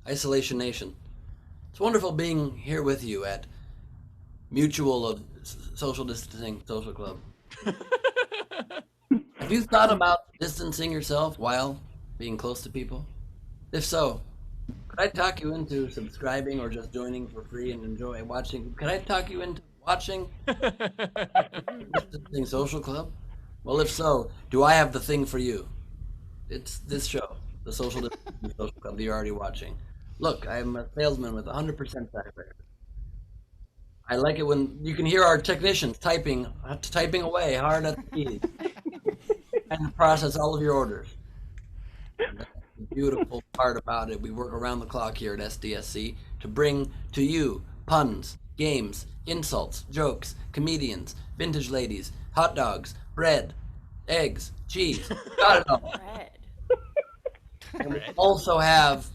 Isolation Nation. It's wonderful being here with you at Mutual of Social Distancing Social Club. Have you thought about distancing yourself while being close to people? If so, could I talk you into subscribing or just joining for free and enjoy watching? Could I talk you into watching Distancing Social Club? Well, if so, do I have the thing for you? It's this show, the Social Distancing Social Club that you're already watching. Look, I'm a salesman with 100% track record. I like it when you can hear our technicians typing away hard at the keys and process all of your orders. And that's the beautiful part about it. We work around the clock here at SDSC to bring to you puns, games, insults, jokes, comedians, vintage ladies, hot dogs, bread, eggs, cheese. Got it all. Bread. And we also have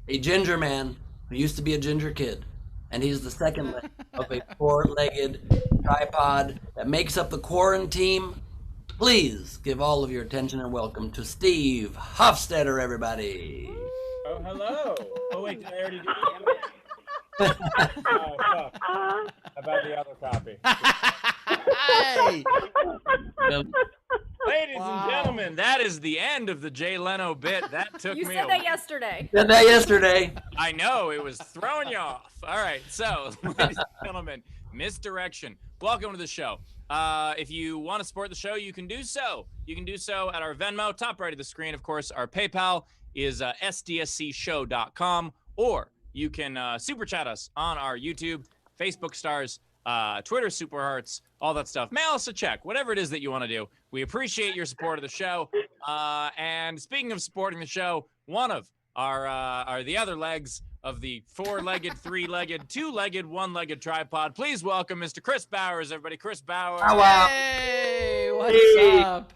a ginger man who used to be a ginger kid, and he's the second leg of a four-legged tripod that makes up the quarantine. Please give all of your attention and welcome to Steve Hofstetter, everybody. Oh, hello. Oh, wait, did I already do it? Oh, fuck. How about the other copy? Hey! Ladies and gentlemen, that is the end of the Jay Leno bit. That took You me said a that yesterday. Said that yesterday. I know, it was throwing you off. All right, so, ladies and gentlemen, misdirection. Welcome to the show. If you want to support the show, you can do so. You can do so at our Venmo, top right of the screen. Of course, our PayPal is sdscshow.com, or you can super chat us on our YouTube, Facebook stars, Twitter super hearts, all that stuff. Mail us a check, whatever it is that you want to do. We appreciate your support of the show. And speaking of supporting the show, one of our the other legs of the four-legged, three-legged, two-legged, one-legged tripod. Please welcome Mr. Chris Bowers, everybody. Chris Bowers. Hey, what's up?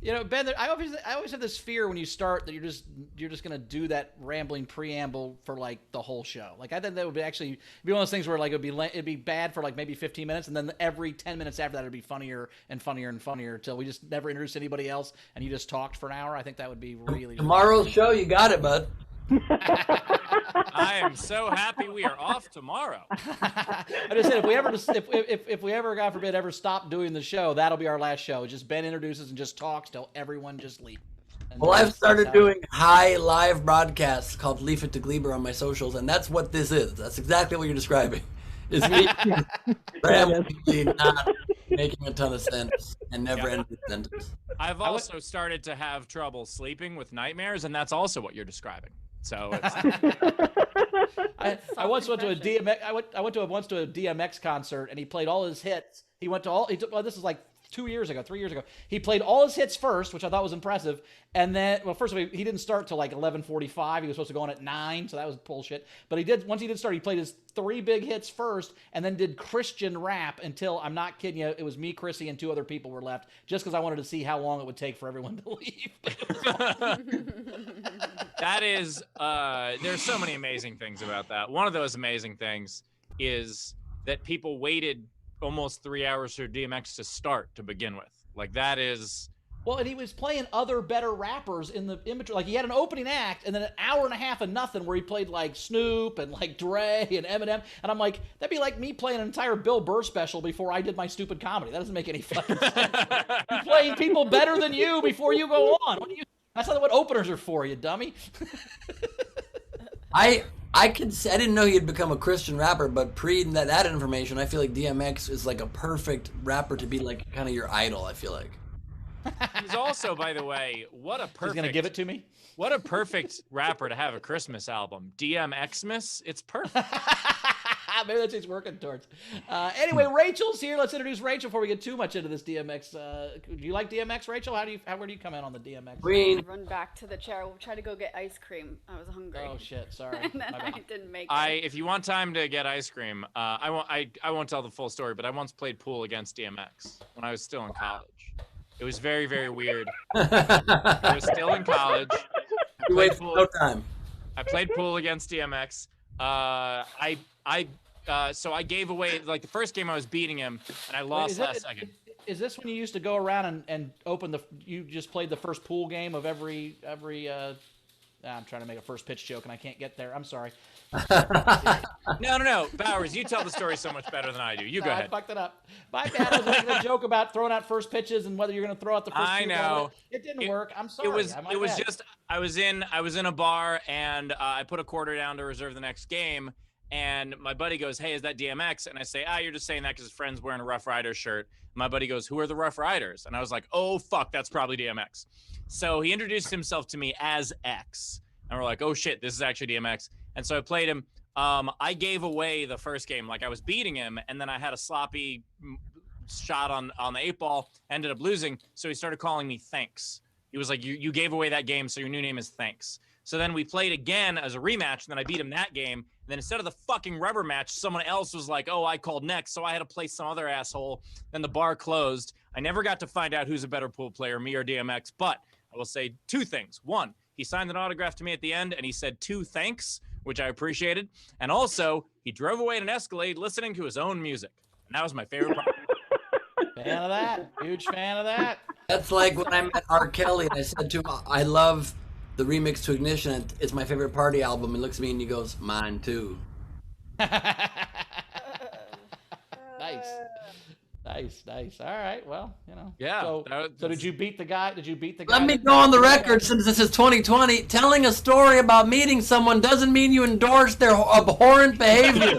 You know, Ben, I always have this fear when you start that you're just gonna do that rambling preamble for like the whole show. Like I think that would be one of those things where like it'd be bad for like maybe 15 minutes, and then every 10 minutes after that it'd be funnier and funnier and funnier until we just never introduced anybody else and you just talked for an hour. I think that would be really Tomorrow's show, you got it, bud. I am so happy we are off tomorrow. I just said if we ever, God forbid, ever stop doing the show, that'll be our last show. Just Ben introduces and just talks till everyone just leaves. Well, I've started doing high live broadcasts called Leaf It to Gleib on my socials, and that's what this is. That's exactly what you're describing. Is me rambling, not making a ton of sense and never ending sentence. I've also started to have trouble sleeping with nightmares, and that's also what you're describing. So it's... I once went to a DMX. I went to once to a DMX concert, and he played all his hits. He went to all. This is like 3 years ago. He played all his hits first, which I thought was impressive. And then, well, first of all, he didn't start till like 11:45. He was supposed to go on at 9, so that was bullshit. But once he did start, he played his 3 big hits first, and then did Christian rap until, I'm not kidding you, it was me, Chrissy, and 2 other people were left, just because I wanted to see how long it would take for everyone to leave. That is, there's so many amazing things about that. One of those amazing things is that people waited almost 3 hours for DMX to start to begin with. Like, that is... Well, and he was playing other better rappers in between. Like, he had an opening act and then an hour and a half of nothing where he played like Snoop and like Dre and Eminem. And I'm like, that'd be like me playing an entire Bill Burr special before I did my stupid comedy. That doesn't make any fucking sense. You're playing people better than you before you go on. That's not what openers are for, you dummy. I didn't know he'd become a Christian rapper, but pre that information, I feel like DMX is like a perfect rapper to be like kind of your idol. I feel like. He's also, by the way, what a perfect... He's gonna give it to me? What a perfect rapper to have a Christmas album. DMXmas? It's perfect. Maybe that's what he's working towards. Anyway, Rachel's here. Let's introduce Rachel before we get too much into this DMX. Do you like DMX, Rachel? Where do you come in on the DMX? Queen. Run back to the chair. We'll try to go get ice cream. I was hungry. Oh shit! Sorry. And then I didn't make it. If you want time to get ice cream, I won't tell the full story, but I once played pool against DMX when I was still in college. It was very, very weird. I was still in college. You wait for no time. I played pool against DMX. So I gave away, like, the first game I was beating him, and I lost last second. Is this when you used to go around and open you just played the first pool game of every I'm trying to make a first pitch joke and I can't get there. I'm sorry. No. Bowers, you tell the story so much better than I do. You go ahead. I fucked it up. My bad. I was making a joke about throwing out first pitches and whether you're going to throw out the first I two. know. It didn't work. I'm sorry. It was just I was in a bar and I put a quarter down to reserve the next game, and my buddy goes, "Hey, is that DMX?" And I say, "You're just saying that because his friend's wearing a Rough Riders shirt." My buddy goes, "Who are the Rough Riders?" And I was like, "Oh fuck, that's probably DMX." So he introduced himself to me as X, and we're like, "Oh shit, this is actually DMX." And so I played him. I gave away the first game, like I was beating him, and then I had a sloppy shot on the 8-ball, ended up losing. So he started calling me Thanks. He was like, you gave away that game, so your new name is Thanks. So then we played again as a rematch, and then I beat him that game. And then instead of the fucking rubber match, someone else was like, "Oh, I called next," so I had to play some other asshole. Then the bar closed. I never got to find out who's a better pool player, me or DMX. But I will say 2 things. 1, he signed an autograph to me at the end, and he said 2 thanks, which I appreciated. And also, he drove away in an Escalade listening to his own music. And that was my favorite part. Fan of that. Huge fan of that. That's like when I met R. Kelly and I said to him, "I love the remix to Ignition. It's my favorite party album." He looks at me and he goes, "Mine too." Nice. All right. Well, Yeah. So did you beat the guy? Let me go on the record, since this is 2020. Telling a story about meeting someone doesn't mean you endorse their abhorrent behavior.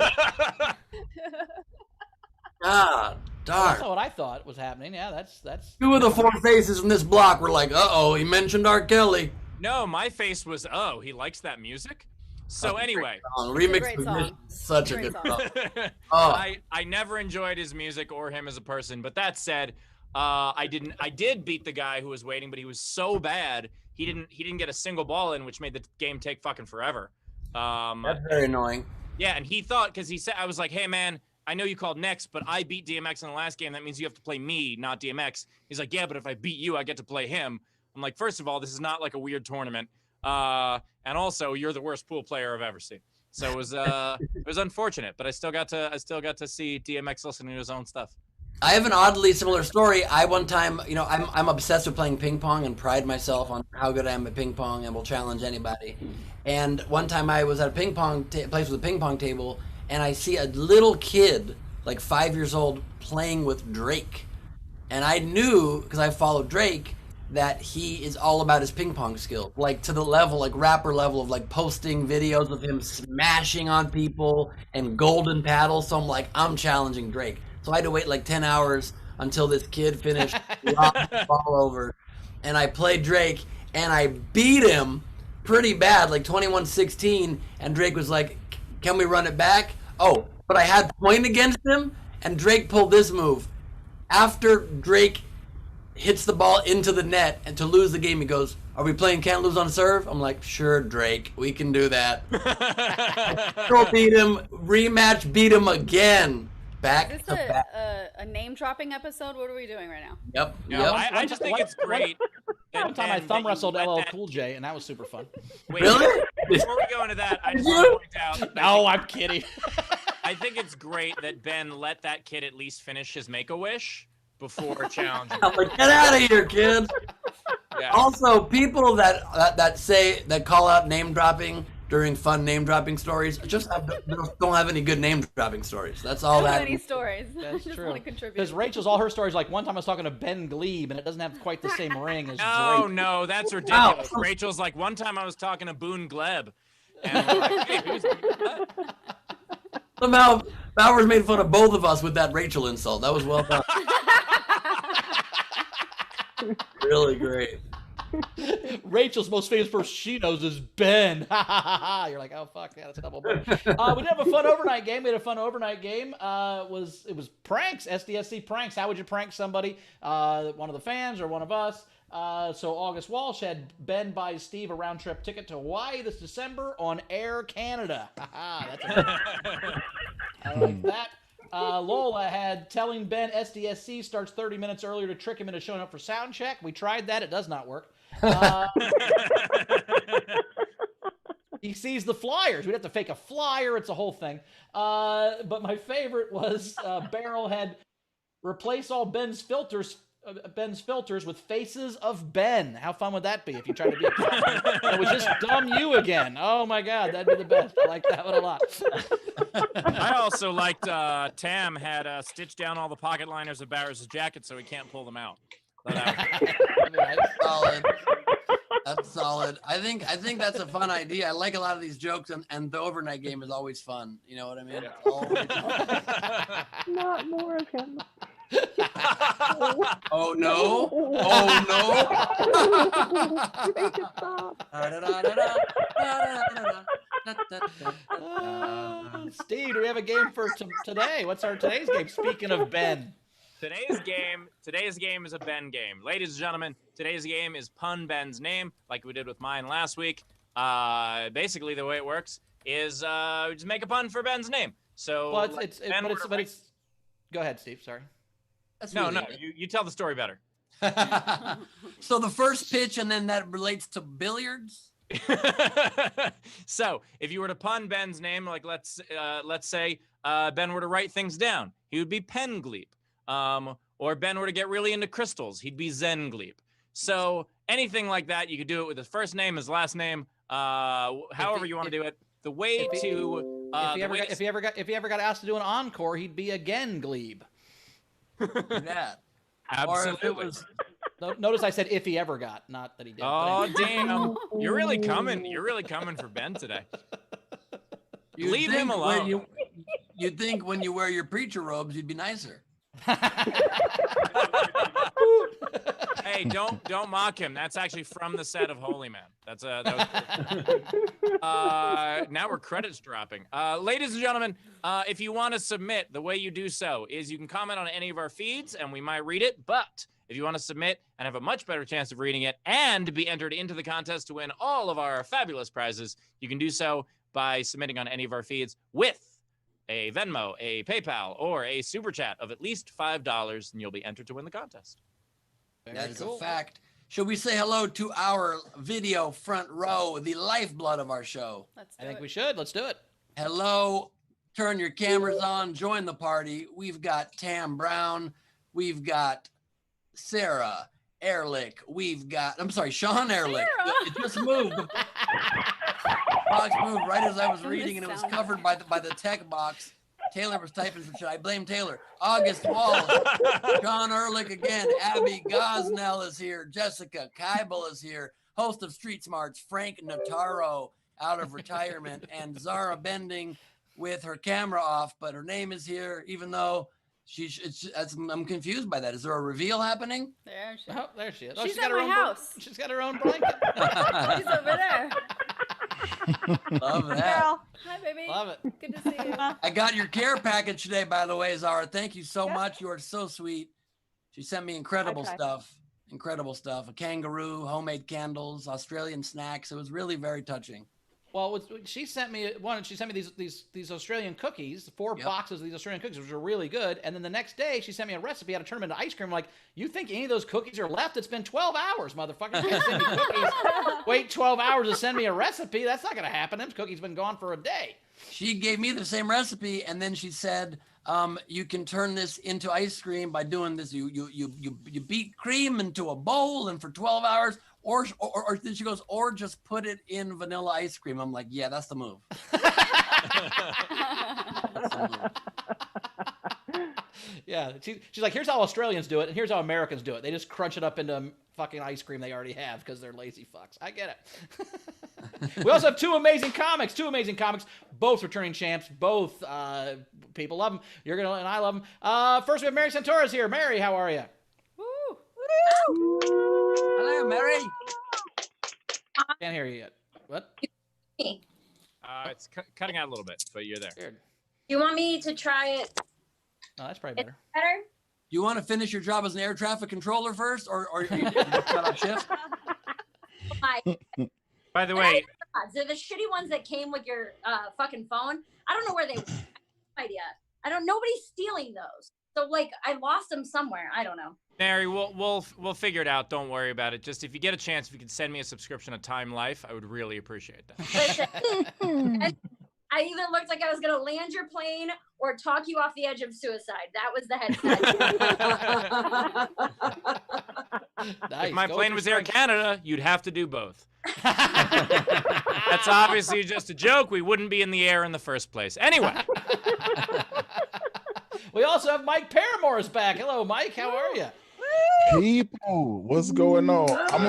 God darn. That's not what I thought was happening. Yeah, that's. 2 of the 4 faces from this block were like, "Uh-oh, he mentioned R. Kelly." No, my face was, "Oh, he likes that music?" So anyway. Remix great to song. Ignition, such a Great good song. song. Oh. I never enjoyed his music or him as a person. But that said, I did beat the guy who was waiting, but he was so bad he didn't get a single ball in, which made the game take fucking forever. That's very annoying. Yeah, and he thought, because he said, I was like, "Hey man, I know you called next, but I beat DMX in the last game. That means you have to play me, not DMX." He's like, "Yeah, but if I beat you, I get to play him." I'm like, "First of all, this is not like a weird tournament. And also, you're the worst pool player I've ever seen." So it was unfortunate, but I still got to see DMX listening to his own stuff. I have an oddly similar story. I one time, I'm obsessed with playing ping pong and pride myself on how good I am at ping pong and will challenge anybody. And one time I was at a ping pong place with a ping pong table, and I see a little kid, like 5 years old, playing with Drake. And I knew, because I followed Drake, that he is all about his ping pong skill, like to the level, like rapper level of like posting videos of him smashing on people and golden paddles. So I'm like, I'm challenging Drake. So I had to wait like 10 hours until this kid finished knocked the ball over. And I played Drake and I beat him pretty bad, like 21-16. And Drake was like, "Can we run it back?" Oh, but I had point against him, and Drake pulled this move. After Drake hits the ball into the net, and to lose the game, he goes, "Are we playing can't lose on serve?" I'm like, "Sure, Drake, we can do that." Go beat him, rematch, beat him again. Back Is to this back. a name dropping episode? What are we doing right now? Yep. No, Yep. I just think it's great. One time I thumb wrestled LL Cool J, and that was super fun. Wait, Really? Before we go into that, I just want to point out. No, I'm kidding. I think it's great that Ben let that kid at least finish his Make-A-Wish before challenging. I'm like, get out of here, kid. Yeah. Also, people that call out name dropping during fun name dropping stories just don't have any good name dropping stories. That's all Not that. many stories. I That's just true. want to contribute. Because Rachel's all her stories. Like one time I was talking to Ben Gleib, and it doesn't have quite the same ring as No, Drake. no, that's ridiculous. Wow. Rachel's like, one time I was talking to Boone Gleb. And we're like, "Hey, who's what?" Somehow, Bowers made fun of both of us with that Rachel insult. That was well done. Really great. Rachel's most famous person she knows is Ben. You're like, oh fuck, yeah, that's a double burn. We did have a fun overnight game. It was pranks, SDSC pranks. How would you prank somebody? One of the fans or one of us? So August Walsh had Ben buy Steve a round trip ticket to Hawaii this December on Air Canada. I like that. Lola had telling Ben SDSC starts 30 minutes earlier to trick him into showing up for sound check. We tried that. It does not work. He sees the flyers. We'd have to fake a flyer. It's a whole thing. But my favorite was Beryl had replace all Ben's filters Ben's filters with faces of Ben. How fun would that be if you tried to be a cop? It was just dumb you again. Oh my God, that'd be the best. I like that one a lot. I also liked Tam had stitched down all the pocket liners of Barris' jacket so he can't pull them out. Solid. That's solid. I think that's a fun idea. I like a lot of these jokes, and the overnight game is always fun. You know what I mean? Yeah. It's always fun. Not more of him. Oh no! Oh no! Make it stop. Steve, do we have a game for today? What's today's game? Speaking of Ben. Today's game is a Ben game. Ladies and gentlemen, today's game is Pun Ben's Name, like we did with mine last week. Basically, the way it works is just make a pun for Ben's name. So, Well, it's. Go ahead, Steve. Sorry. No, you tell the story better. So the first pitch, and then that relates to billiards. So if you were to pun Ben's name, like let's say Ben were to write things down, he would be Pen Gleib. Or Ben were to get really into crystals, he'd be Zen Gleib. So anything like that, you could do it with his first name, his last name, however you want to do it. The way to if he ever got asked to do an encore, he'd be again Gleib. That. Absolutely. Notice I said if he ever got, not that he did. Oh damn! You're really coming for Ben today. Leave him alone. You'd think when you wear your preacher robes, you'd be nicer. Hey, don't mock him. That's actually from the set of Holy Man. Now we're credits dropping. Ladies and gentlemen, if you want to submit, the way you do so is you can comment on any of our feeds and we might read it. But if you want to submit and have a much better chance of reading it and be entered into the contest to win all of our fabulous prizes, you can do so by submitting on any of our feeds with a Venmo, a PayPal, or a Super Chat of at least $5, and you'll be entered to win the contest. That is a fact. Should we say hello to our video front row, the lifeblood of our show? I think we should. Let's do it. Hello. Turn your cameras on. Join the party. We've got Tam Brown. We've got Sarah Ehrlich. Sean Ehrlich. It just moved. The box moved right as I was reading, and it was covered by the tech box. Taylor was typing some shit. I blame Taylor. August Walls, John Ehrlich again. Abby Gosnell is here. Jessica Keibel is here. Host of Street Smarts, Frank Notaro, out of retirement, and Zara Bending with her camera off, but her name is here, even though I'm confused by that. Is there a reveal happening? There she is. Oh, there she is. She's at my house. She's got her own blanket. She's over there. Love that. Girl. Hi, baby. Love it. Good to see you. I got your care package today, by the way, Zara. Thank you so much. You are so sweet. She sent me incredible stuff. Incredible stuff. A kangaroo, homemade candles, Australian snacks. It was really very touching. Well, she sent me these Australian cookies, 4 boxes of these Australian cookies, which are really good. And then the next day, she sent me a recipe how to turn them into ice cream. I'm like, you think any of those cookies are left? It's been 12 hours, motherfucker. You can't send me cookies. Wait 12 hours to send me a recipe? That's not going to happen. Them cookies been gone for a day. She gave me the same recipe, and then she said, you can turn this into ice cream by doing this. You beat cream into a bowl, and for 12 hours, or then she goes, or just put it in vanilla ice cream. I'm like, yeah, that's the move. Yeah, she's like, here's how Australians do it, and here's how Americans do it. They just crunch it up into fucking ice cream they already have because they're lazy fucks. I get it. We also have two amazing comics, both returning champs, both people love them. You're gonna, and I love them. First, we have Mary Santora's here. Mary, how are you? Woo. Hello, Mary. Can't hear you yet. What? It's cutting out a little bit, but you're there. Weird. You want me to try it Oh, that's probably better. better? Do you want to finish your job as an air traffic controller first, or you just got off shift? By the way, They're the shitty ones that came with your fucking phone. I don't know where they went. I have no idea. Nobody's stealing those. So like I lost them somewhere. I don't know. Mary, we'll figure it out. Don't worry about it. Just if you get a chance, if you could send me a subscription to Time Life, I would really appreciate that. Listen, I either looked like I was gonna land your plane or talk you off the edge of suicide. That was the headset. Nice. If my Go plane with was your Air strength. Canada, you'd have to do both. That's obviously just a joke. We wouldn't be in the air in the first place. Anyway, We also have Mike Paramore is back. Hello, Mike. How are you? People, what's going on? I'm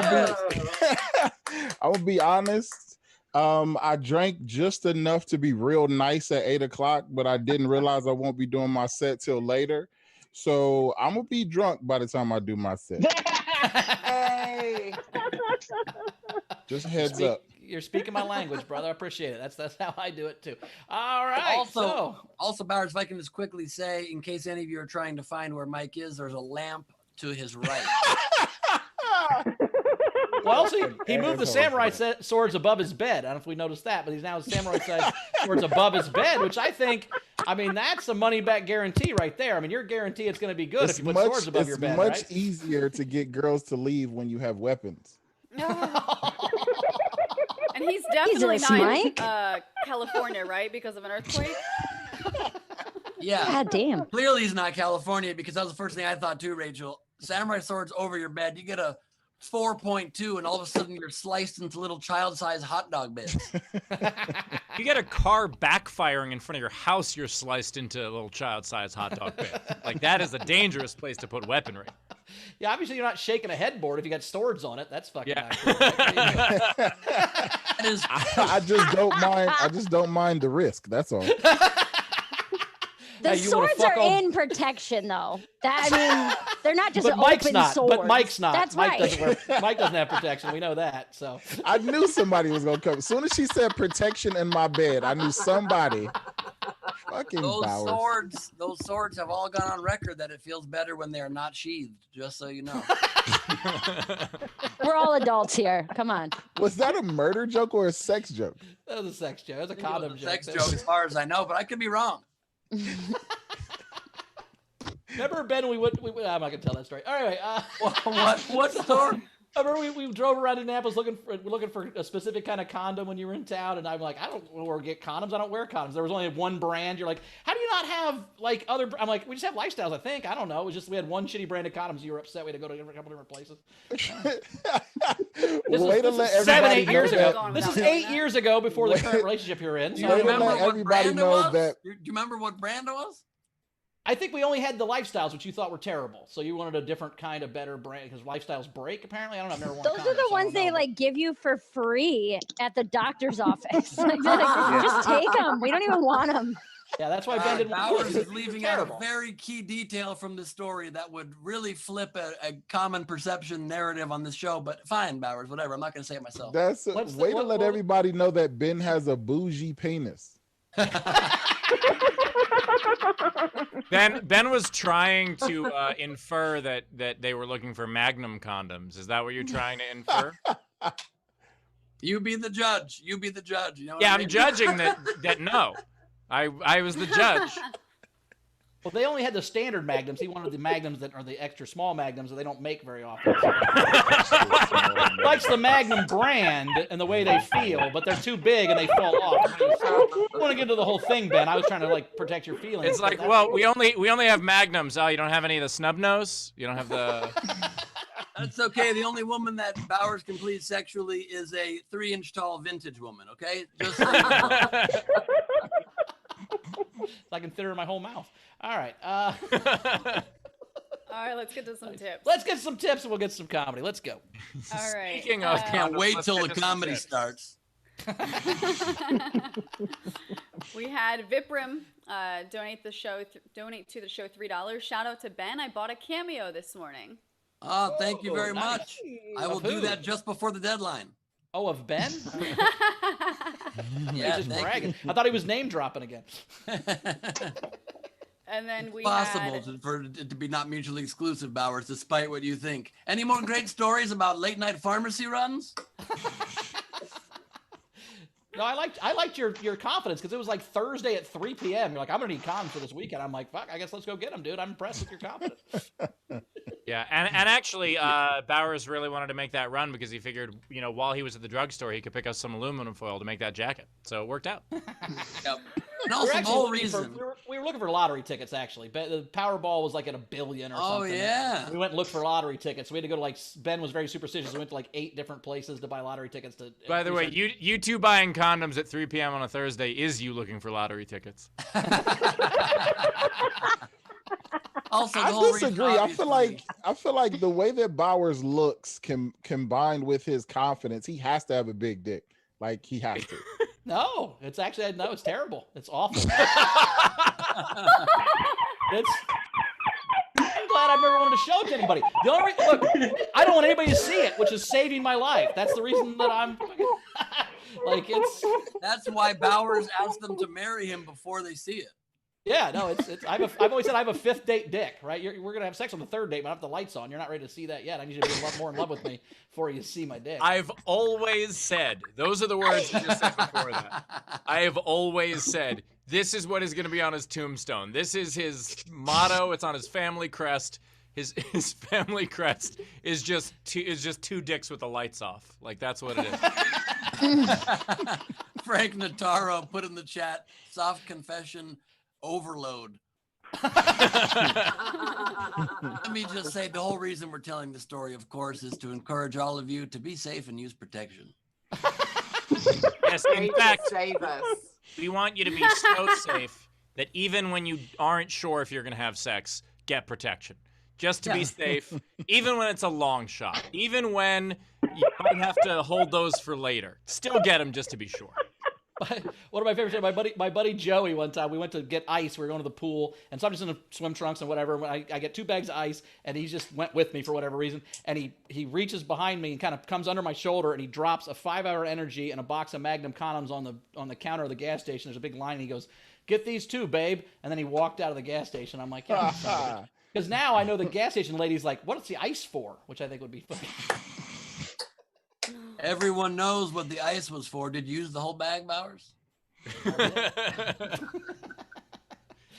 gonna be honest. I drank just enough to be real nice at 8:00, but I didn't realize I won't be doing my set till later. So I'm gonna be drunk by the time I do my set. Hey. Just heads up. You're speaking my language, brother. I appreciate it. That's how I do it too. All right. Also, Bowers, if I can just quickly say, in case any of you are trying to find where Mike is, there's a lamp to his right. Well, see, he moved the samurai swords above his bed. I don't know if we noticed that, but he's now samurai swords above his bed, which I think, that's a money back guarantee right there. I mean, your guarantee it's going to be good if you put swords above your bed, It's much right? easier to get girls to leave when you have weapons. And he's definitely Jesus, not Mike. in California, right? Because of an earthquake. Yeah. God damn. Clearly he's not California, because that was the first thing I thought too, Rachel. Samurai swords over your bed. You get a 4.2 and all of a sudden you're sliced into little child-sized hot dog bits. you get a car backfiring in front of your house, you're sliced into a little child-sized hot dog pit. Like, that is a dangerous place to put weaponry. Yeah, obviously you're not shaking a headboard if you got swords on it. That's fucking Yeah. not cool. That is I just don't mind the risk. That's all. The Hey, you wanna swords fuck are all- in protection, though. They're not just But Mike's open not. swords. But Mike's not. That's Mike right. Mike doesn't have protection. We know that. So I knew somebody was gonna come. As soon as she said protection in my bed, I knew somebody. Fucking Bowers. those swords have all gone on record that it feels better when they are not sheathed, just so you know. We're all adults here. Come on. Was that a murder joke or a sex joke? that was a sex joke. That was a I think it condom was a joke. sex joke as far as I know, but I could be wrong. Remember, Ben? I'm not gonna tell that story. All right. What story? Remember we drove around Indianapolis looking for a specific kind of condom when you were in town, and I'm like, I don't know where to get condoms. I don't wear condoms. There was only one brand. You're like, how do you not have like other? I'm like, we just have Lifestyles. I think. I don't know. It was just we had one shitty brand of condoms. You were upset. We had to go to a couple different places. Way to let This is 7, everybody 8 years know ago. that- This is without 8 knowing years ago before the Wait. current relationship you're in. Do So you Wait a remember minute, what everybody brand it knows was? that- Do you remember what brand it was? I think we only had the Lifestyles, which you thought were terrible. So you wanted a different kind of better brand because Lifestyles break. Apparently, I don't know. I've never worn. Those condoms, are the so I ones don't they know, like give you for free at the doctor's office. Like, they're like, just take them. We don't even want them. but- Yeah, that's why Ben didn't. Bowers is leaving out Terrible. a very key detail from the story that would really flip a common perception narrative on this show. But fine, Bowers, whatever. I'm not going to say it myself. That's What's the- way to what- let what- everybody know that Ben has a bougie penis. Ben was trying to infer that they were looking for Magnum condoms. Is that what you're trying to infer? You be the judge. You be the judge. You know what Yeah, I I'm mean? judging that no. I was the judge. Well, they only had the standard Magnums. He wanted the Magnums that are the extra small Magnums that they don't make very often. Likes the Magnum brand and the way they feel, but they're too big and they fall off. I don't want to get into the whole thing, Ben. I was trying to like protect your feelings. It's but like, that's- well, we only have Magnums. Oh, you don't have any of the snub nose? You don't have the That's okay. The only woman that Bowers can please sexually is a 3-inch tall vintage woman. Okay, just so you know. I can fit her in my whole mouth. All right. All right, let's get to some tips. Let's get some tips and we'll get some comedy. Let's go. All right. Speaking of Can't condoms, wait let's till get the to some comedy tips. starts. We had Viprim donate to the show $3. Shout out to Ben. I bought a cameo this morning. Oh, thank you very nice. much. I will Of do who? that just before the deadline. Oh, of Ben? Yeah, He's just thank bragging. you. I thought he was name dropping again. And then we Possible had for it to be not mutually exclusive, Bowers, despite what you think. Any more great stories about late night pharmacy runs? No, I liked your confidence because it was like Thursday at 3 p.m. You're like, I'm gonna need condoms for this weekend. I'm like, fuck, I guess let's go get them, dude. I'm impressed with your confidence. Yeah, and actually, Bowers really wanted to make that run because he figured, while he was at the drugstore, he could pick up some aluminum foil to make that jacket. So it worked out. Yep. And We were also the actually whole looking reason. we were looking for lottery tickets actually. The Powerball was like at $1 billion or Oh, something. yeah. We went and looked for lottery tickets. We had to go to Ben was very superstitious. We went to 8 different places to buy lottery tickets. By the way, you two buying condoms at 3 p.m. on a Thursday is you looking for lottery tickets. Also, the I whole disagree. reason, I feel like the way that Bowers looks combined with his confidence, he has to have a big dick. Like he has to. No, it's actually it's terrible. It's awful. I'm glad I've never wanted to show it to anybody. The only look, I don't want anybody to see it, which is saving my life. That's the reason that I'm That's why Bowers asked them to marry him before they see it. Yeah, no, it's. I've always said I have a 5th date dick, right? We're gonna have sex on the 3rd date, but I have the lights on. You're not ready to see that yet. I need you to be more in love with me before you see my dick. I've always said, those are the words you just said before that. I have always said, this is what is going to be on his tombstone. This is his motto. It's on his family crest. His family crest is just 2 dicks with the lights off. Like that's what it is. Frank Notaro put in the chat, soft confession overload. Let me just say the whole reason we're telling the story, of course, is to encourage all of you to be safe and use protection. Yes, in fact, save us. we want you to be so safe that even when you aren't sure if you're going to have sex, get protection. Just to be safe, even when it's a long shot, even when you might have to hold those for later. Still get them just to be sure. One of my favorites, my buddy Joey, one time we went to get ice. We were going to the pool, and so I'm just in the swim trunks and whatever. I get 2 bags of ice, and he just went with me for whatever reason. And he reaches behind me and kind of comes under my shoulder, and he drops a 5-hour Energy and a box of Magnum condoms on the counter of the gas station. There's a big line, and he goes, "Get these too, babe." And then he walked out of the gas station. I'm like, yeah. Because now I know the gas station lady's like, "What's the ice for?" Which I think would be funny. Everyone knows what the ice was for. Did you use the whole bag, Bowers?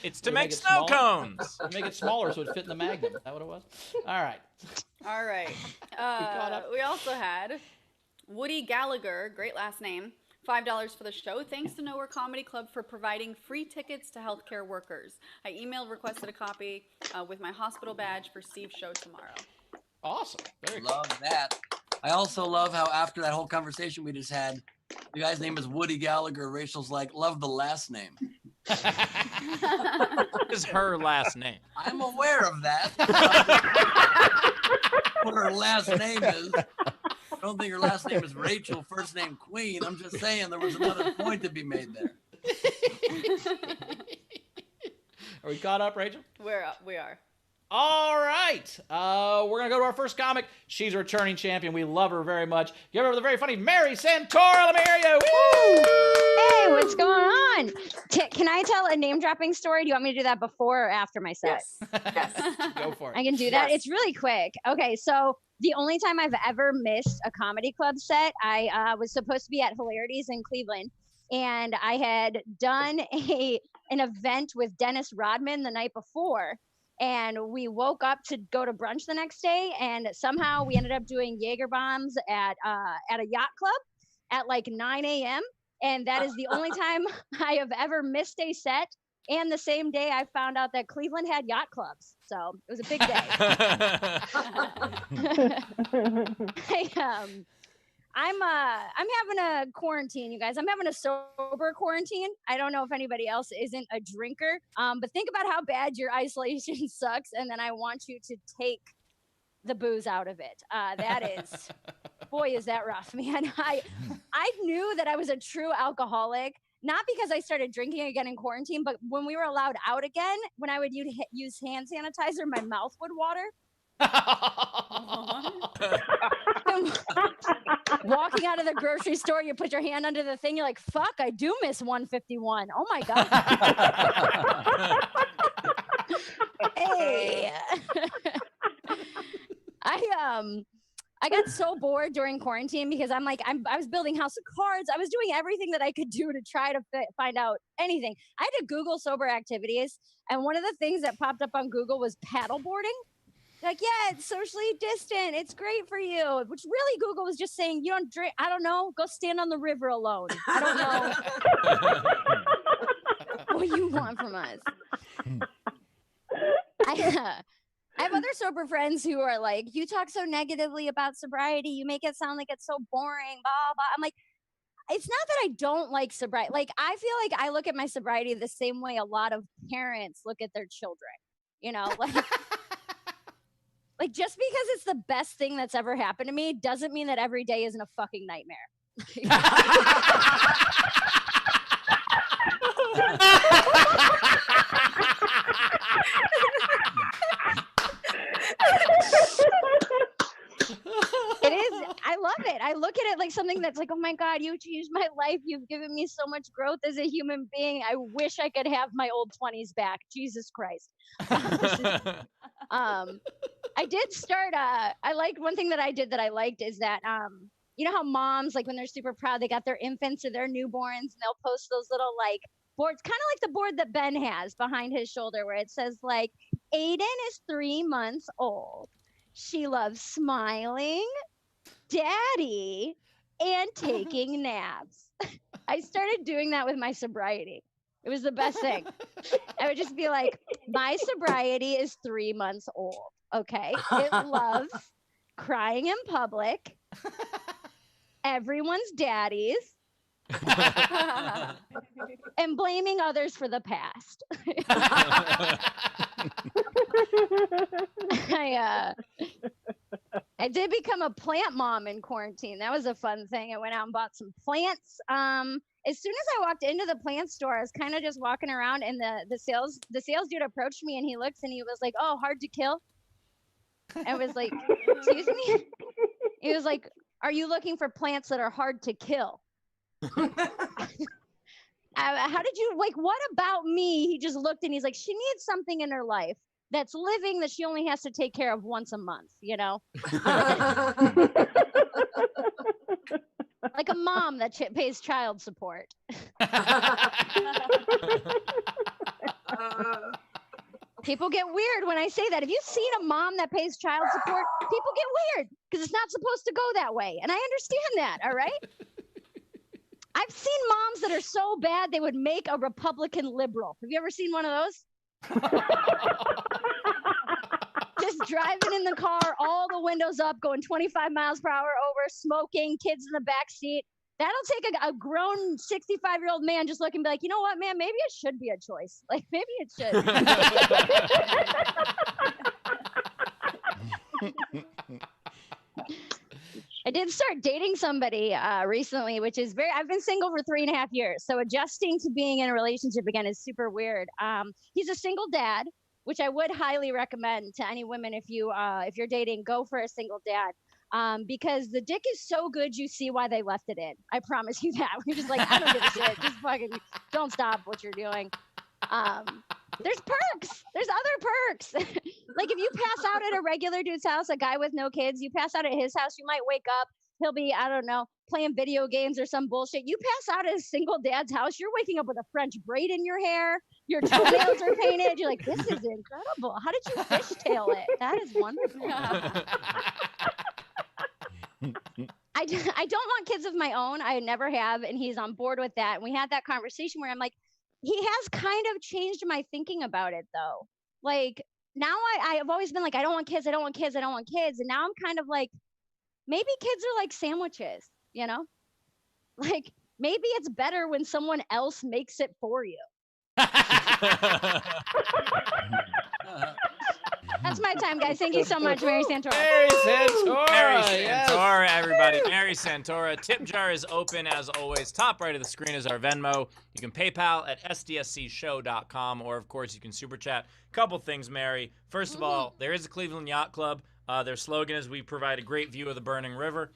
It's to make snow cones. Make it smaller so it fit in the Magnum. Is that what it was? All right. All right. We also had Woody Gallagher, great last name, $5 for the show. Thanks to Nowhere Comedy Club for providing free tickets to healthcare workers. I requested a copy with my hospital badge for Steve's show tomorrow. Awesome. Very cool. Love that. I also love how after that whole conversation we just had, the guy's name is Woody Gallagher. Rachel's like, love the last name. What is her last name? I'm aware of that. What her last name is. I don't think her last name is Rachel, first name Queen. I'm just saying there was another point to be made there. Are we caught up, Rachel? We are. All right. We're going to go to our first comic. She's a returning champion. We love her very much. Give her the very funny Mary Santora. Let me hear you. Woo! Hey, what's going on? Can I tell a name-dropping story? Do you want me to do that before or after my set? Yes. Go for it. I can do that. Yes. It's really quick. Okay, so the only time I've ever missed a comedy club set, I was supposed to be at Hilarities in Cleveland, and I had done an event with Dennis Rodman the night before. And we woke up to go to brunch the next day, and somehow we ended up doing Jaeger bombs at a yacht club at like 9 a.m. And that is the only time I have ever missed a set. And the same day I found out that Cleveland had yacht clubs, so it was a big day. I'm having a quarantine, you guys. I'm having a sober quarantine. I don't know if anybody else isn't a drinker, but think about how bad your isolation sucks, and then I want you to take the booze out of it. That is, boy, is that rough, man. I knew that I was a true alcoholic, not because I started drinking again in quarantine, but when we were allowed out again, when I would use hand sanitizer, my mouth would water. Walking out of the grocery store, you put your hand under the thing, you're like, fuck, I do miss 151. Oh my God. Hey. I got so bored during quarantine because I was building House of Cards. I was doing everything that I could do to try to find out anything. I had to Google sober activities, and one of the things that popped up on Google was paddleboarding. Like, yeah, it's socially distant. It's great for you. Which really Google was just saying, you don't drink. I don't know. Go stand on the river alone. I don't know what you want from us. I have other sober friends who are like, you talk so negatively about sobriety. You make it sound like it's so boring, blah, blah. I'm like, it's not that I don't like sobriety. Like, I feel like I look at my sobriety the same way a lot of parents look at their children. You know, like just because it's the best thing that's ever happened to me doesn't mean that every day isn't a fucking nightmare. It is. I love it. I look at it like something that's like, oh my God, you changed my life. You've given me so much growth as a human being. I wish I could have my old 20s back. Jesus Christ. I did start, I liked one thing that I did that I liked is that, you know how moms, like when they're super proud, they got their infants or their newborns and they'll post those little like boards, kind of like the board that Ben has behind his shoulder where it says like, Aiden is 3 months old. She loves smiling, daddy, and taking naps. I started doing that with my sobriety. It was the best thing. I would just be like, my sobriety is 3 months old. Okay. It loves crying in public, everyone's daddies, and blaming others for the past. I did become a plant mom in quarantine. That was a fun thing. I went out and bought some plants. As soon as I walked into the plant store, I was kind of just walking around, and the sales dude approached me, and he looks and he was like, "Oh, hard to kill." I was like, "Excuse me?" He was like, "Are you looking for plants that are hard to kill?" How did you, like, what about me? He just looked and he's like, she needs something in her life that's living that she only has to take care of once a month, you know? Like a mom that pays child support. People get weird when I say that. Have you seen a mom that pays child support? People get weird because it's not supposed to go that way. And I understand that, all right? I've seen moms that are so bad they would make a Republican liberal. Have you ever seen one of those? Just driving in the car, all the windows up, going 25 miles per hour over, smoking, kids in the back seat. That'll take a grown 65-year-old man just look and be like, you know what, man, maybe it should be a choice. Like, maybe it should. I did start dating somebody recently, which is I've been single for 3.5 years. So adjusting to being in a relationship again is super weird. He's a single dad, which I would highly recommend to any women if you're dating, go for a single dad. Because the dick is so good, you see why they left it in. I promise you that. We're just like, I don't give a shit. Just fucking don't stop what you're doing. There's perks. There's other perks. Like if you pass out at a regular dude's house, a guy with no kids, you pass out at his house, you might wake up. He'll be, I don't know, playing video games or some bullshit. You pass out at a single dad's house, you're waking up with a French braid in your hair. Your toenails are painted. You're like, this is incredible. How did you fishtail it? That is wonderful. I don't want kids of my own. I never have. And he's on board with that. And we had that conversation where I'm like, he has kind of changed my thinking about it though. Like now I have always been like, I don't want kids. I don't want kids. I don't want kids. And now I'm kind of like, maybe kids are like sandwiches, you know? Like maybe it's better when someone else makes it for you. That's my time, guys. Thank you so much, Mary Santora. Mary Santora. Mary Yes. Santora, everybody. Mary Santora. Tip jar is open as always. Top right of the screen is our Venmo. You can PayPal at sdscshow.com, or of course you can super chat. Couple things, Mary. First of all, there is a Cleveland Yacht Club. Their slogan is "We provide a great view of the burning river."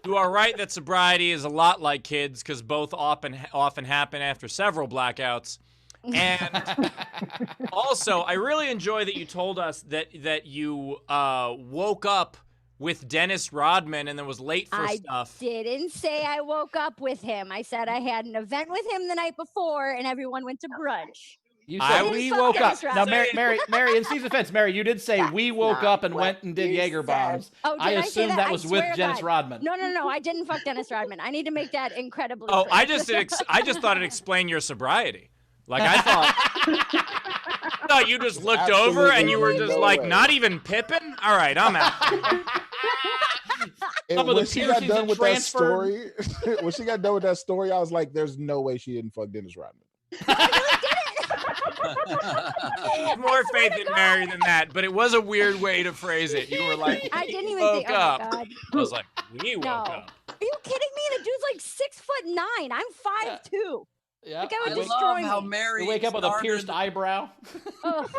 You are right that sobriety is a lot like kids because both often happen after several blackouts. And also, I really enjoy that you told us that you woke up with Dennis Rodman and then was late for stuff. I didn't say I woke up with him. I said I had an event with him the night before and everyone went to brunch. You I said was we fuck woke up. Dennis Now, Rodman. Mary, in Steve's defense, Mary, you did say That's we woke not up and what went and did you Jaeger said. bombs. Oh, did I I say assumed that? that I was with swear to Dennis God. Rodman. No. I didn't fuck Dennis Rodman. I need to make that incredibly Oh, clear. I just thought it explained your sobriety. Like I thought you just looked over and you were just no like way. not even pipping. All right, I'm out. And Some of the when she got piercings done and with transferred. that story, when she got done with that story, I was like, "There's no way she didn't fuck Dennis Rodman." More faith in Mary than that, but it was a weird way to phrase it. You were like, I didn't even woke think. Oh up. my God. I was like, we woke No. up. Are you kidding me? The dude's like 6'9". I'm 5'2". Yeah. Like, I would I destroy love how me. Mary You wake up with a started- pierced eyebrow. Ugh.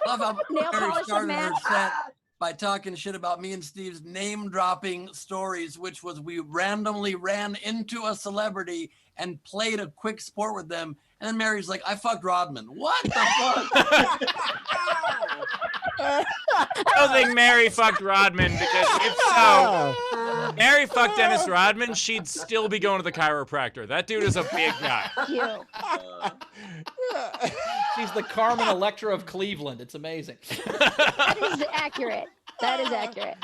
love how Nail Mary polish started her unmatched. set by talking shit about me and Steve's name dropping stories, which was we randomly ran into a celebrity and played a quick sport with them. And then Mary's like, I fucked Rodman. What the fuck? I don't think Mary fucked Rodman because if so, Mary fucked Dennis Rodman, she'd still be going to the chiropractor. That dude is a big guy. You. She's the Carmen Electra of Cleveland. It's amazing. That is accurate. That is accurate.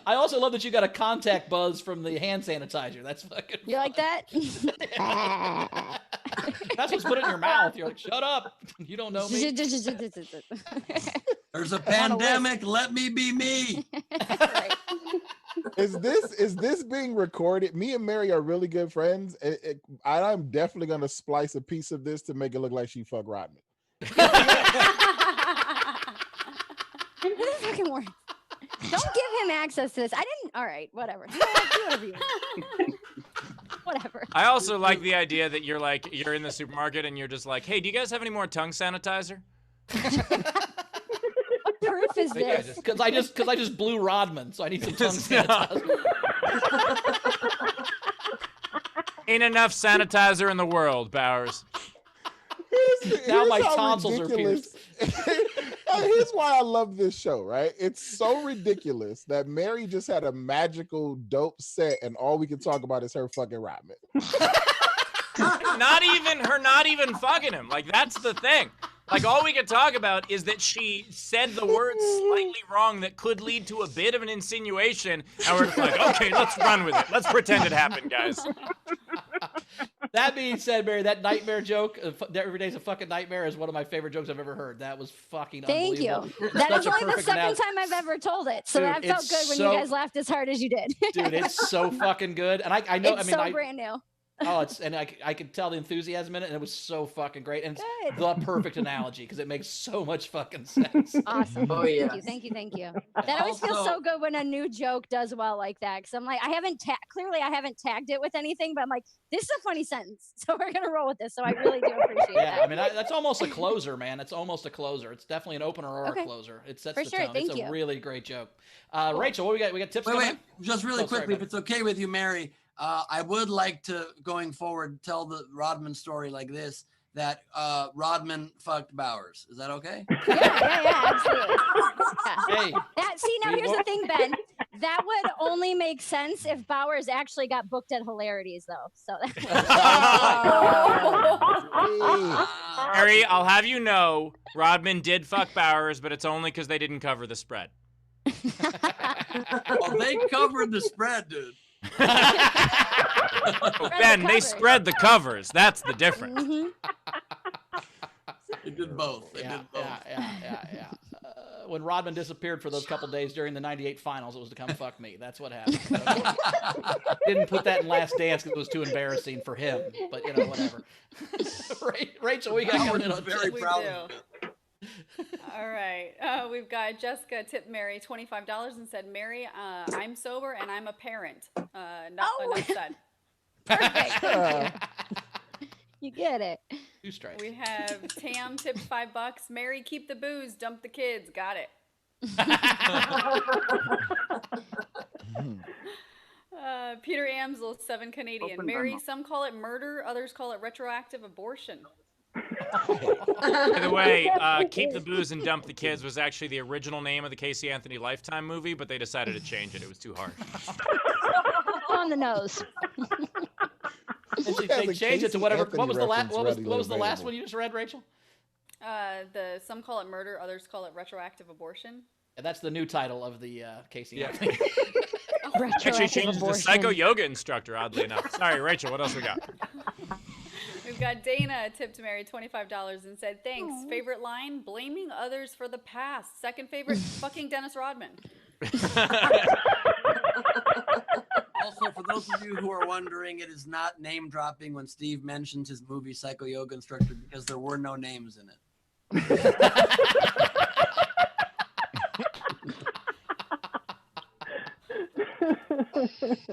I also love that you got a contact buzz from the hand sanitizer. That's fucking. You like that? That's what's put it in your mouth. You're like, shut up. You don't know me. There's a pandemic. Let me be me. Right. Is this being recorded? Me and Mary are really good friends. I'm definitely gonna splice a piece of this to make it look like she fucked Rodman. It doesn't fucking work. Don't give him access to this. I didn't. All right, whatever. You know what? Do whatever you want. Whatever. I also like the idea that you're in the supermarket and you're just like, hey, do you guys have any more tongue sanitizer? What proof is this? Because I just blew Rodman, so I need some tongue sanitizer. Ain't enough sanitizer in the world, Bowers. Now my Here's how tonsils are ridiculous- Here's why I love this show, right? It's so ridiculous that Mary just had a magical, dope set, and all we can talk about is her fucking Rodman. not even fucking him. Like, that's the thing. Like, all we could talk about is that she said the words slightly wrong that could lead to a bit of an insinuation, and we're just like, okay, let's run with it. Let's pretend it happened, guys. That being said, Mary, that nightmare joke, that every day's a fucking nightmare, is one of my favorite jokes I've ever heard. That was fucking Thank you. unbelievable. That Such is a only the perfect second analogy. time I've ever told it, so Dude, that felt it's good when so- you guys laughed as hard as you did. Dude, it's so fucking good. And I know, It's brand new. I could tell the enthusiasm in it, and it was so fucking great. And it's Good. the perfect analogy because it makes so much fucking sense. Awesome. Oh, yeah. Thank you. That always feels Also- so good when a new joke does well like that. Because I'm like, I haven't tagged it with anything, but I'm like, this is a funny sentence, so we're gonna roll with this. So I really do appreciate Yeah, that. I mean, that's almost a closer, man. It's almost a closer. It's definitely an opener or Okay. a closer. It sets For the sure, tone. thank It's a you. really great joke. Rachel, what we got? We got tips Wait, coming wait, in? just really Oh, sorry, quickly, if man. it's okay with you, Mary, I would like to, going forward, tell the Rodman story like this, that Rodman fucked Bowers. Is that okay? Yeah, absolutely. Yeah. Hey, See, now We here's wa- the thing, Ben. That would only make sense if Bowers actually got booked at Hilarities, though. So Harry, I'll have you know, Rodman did fuck Bowers, but it's only because they didn't cover the spread. Well, they covered the spread, dude. Ben, they covers. spread the covers. That's the difference. Mhm. They did both. They yeah, did both. yeah. When Rodman disappeared for those couple days during the '98 finals, it was to come fuck me. That's what happened. Didn't put that in Last Dance because it was too embarrassing for him. But you know, whatever. Rachel, we got Howard coming in is on very We proud do. of it. All right. We've got Jessica tipped Mary $25 and said, Mary, I'm sober and I'm a parent. Enough said. Perfect. Thank you. You get it. 2 strikes. We have Tam tipped $5. Mary, keep the booze, dump the kids. Got it. Peter Amsel, 7 Canadian. Open Mary, Venmo. some call it murder, others call it retroactive abortion. By the way, Keep the Booze and Dump the Kids was actually the original name of the Casey Anthony Lifetime movie, but they decided to change it. It was too hard. On the nose. And Who they has a changed it to Casey whatever. Anthony What was the last? reference What was readily the last available? one you just read, Rachel? Some call it murder, others call it retroactive abortion. Yeah, that's the new title of the Casey. Yeah. Anthony. Actually Retroactive changed to abortion. psycho yoga instructor, oddly enough. Sorry, Rachel, what else we got? We've got Dana tipped Mary $25 and said, thanks. Favorite line? Blaming others for the past. Second favorite? Fucking Dennis Rodman. Also, for those of you who are wondering, it is not name dropping when Steve mentions his movie Psycho Yoga Instructor because there were no names in it.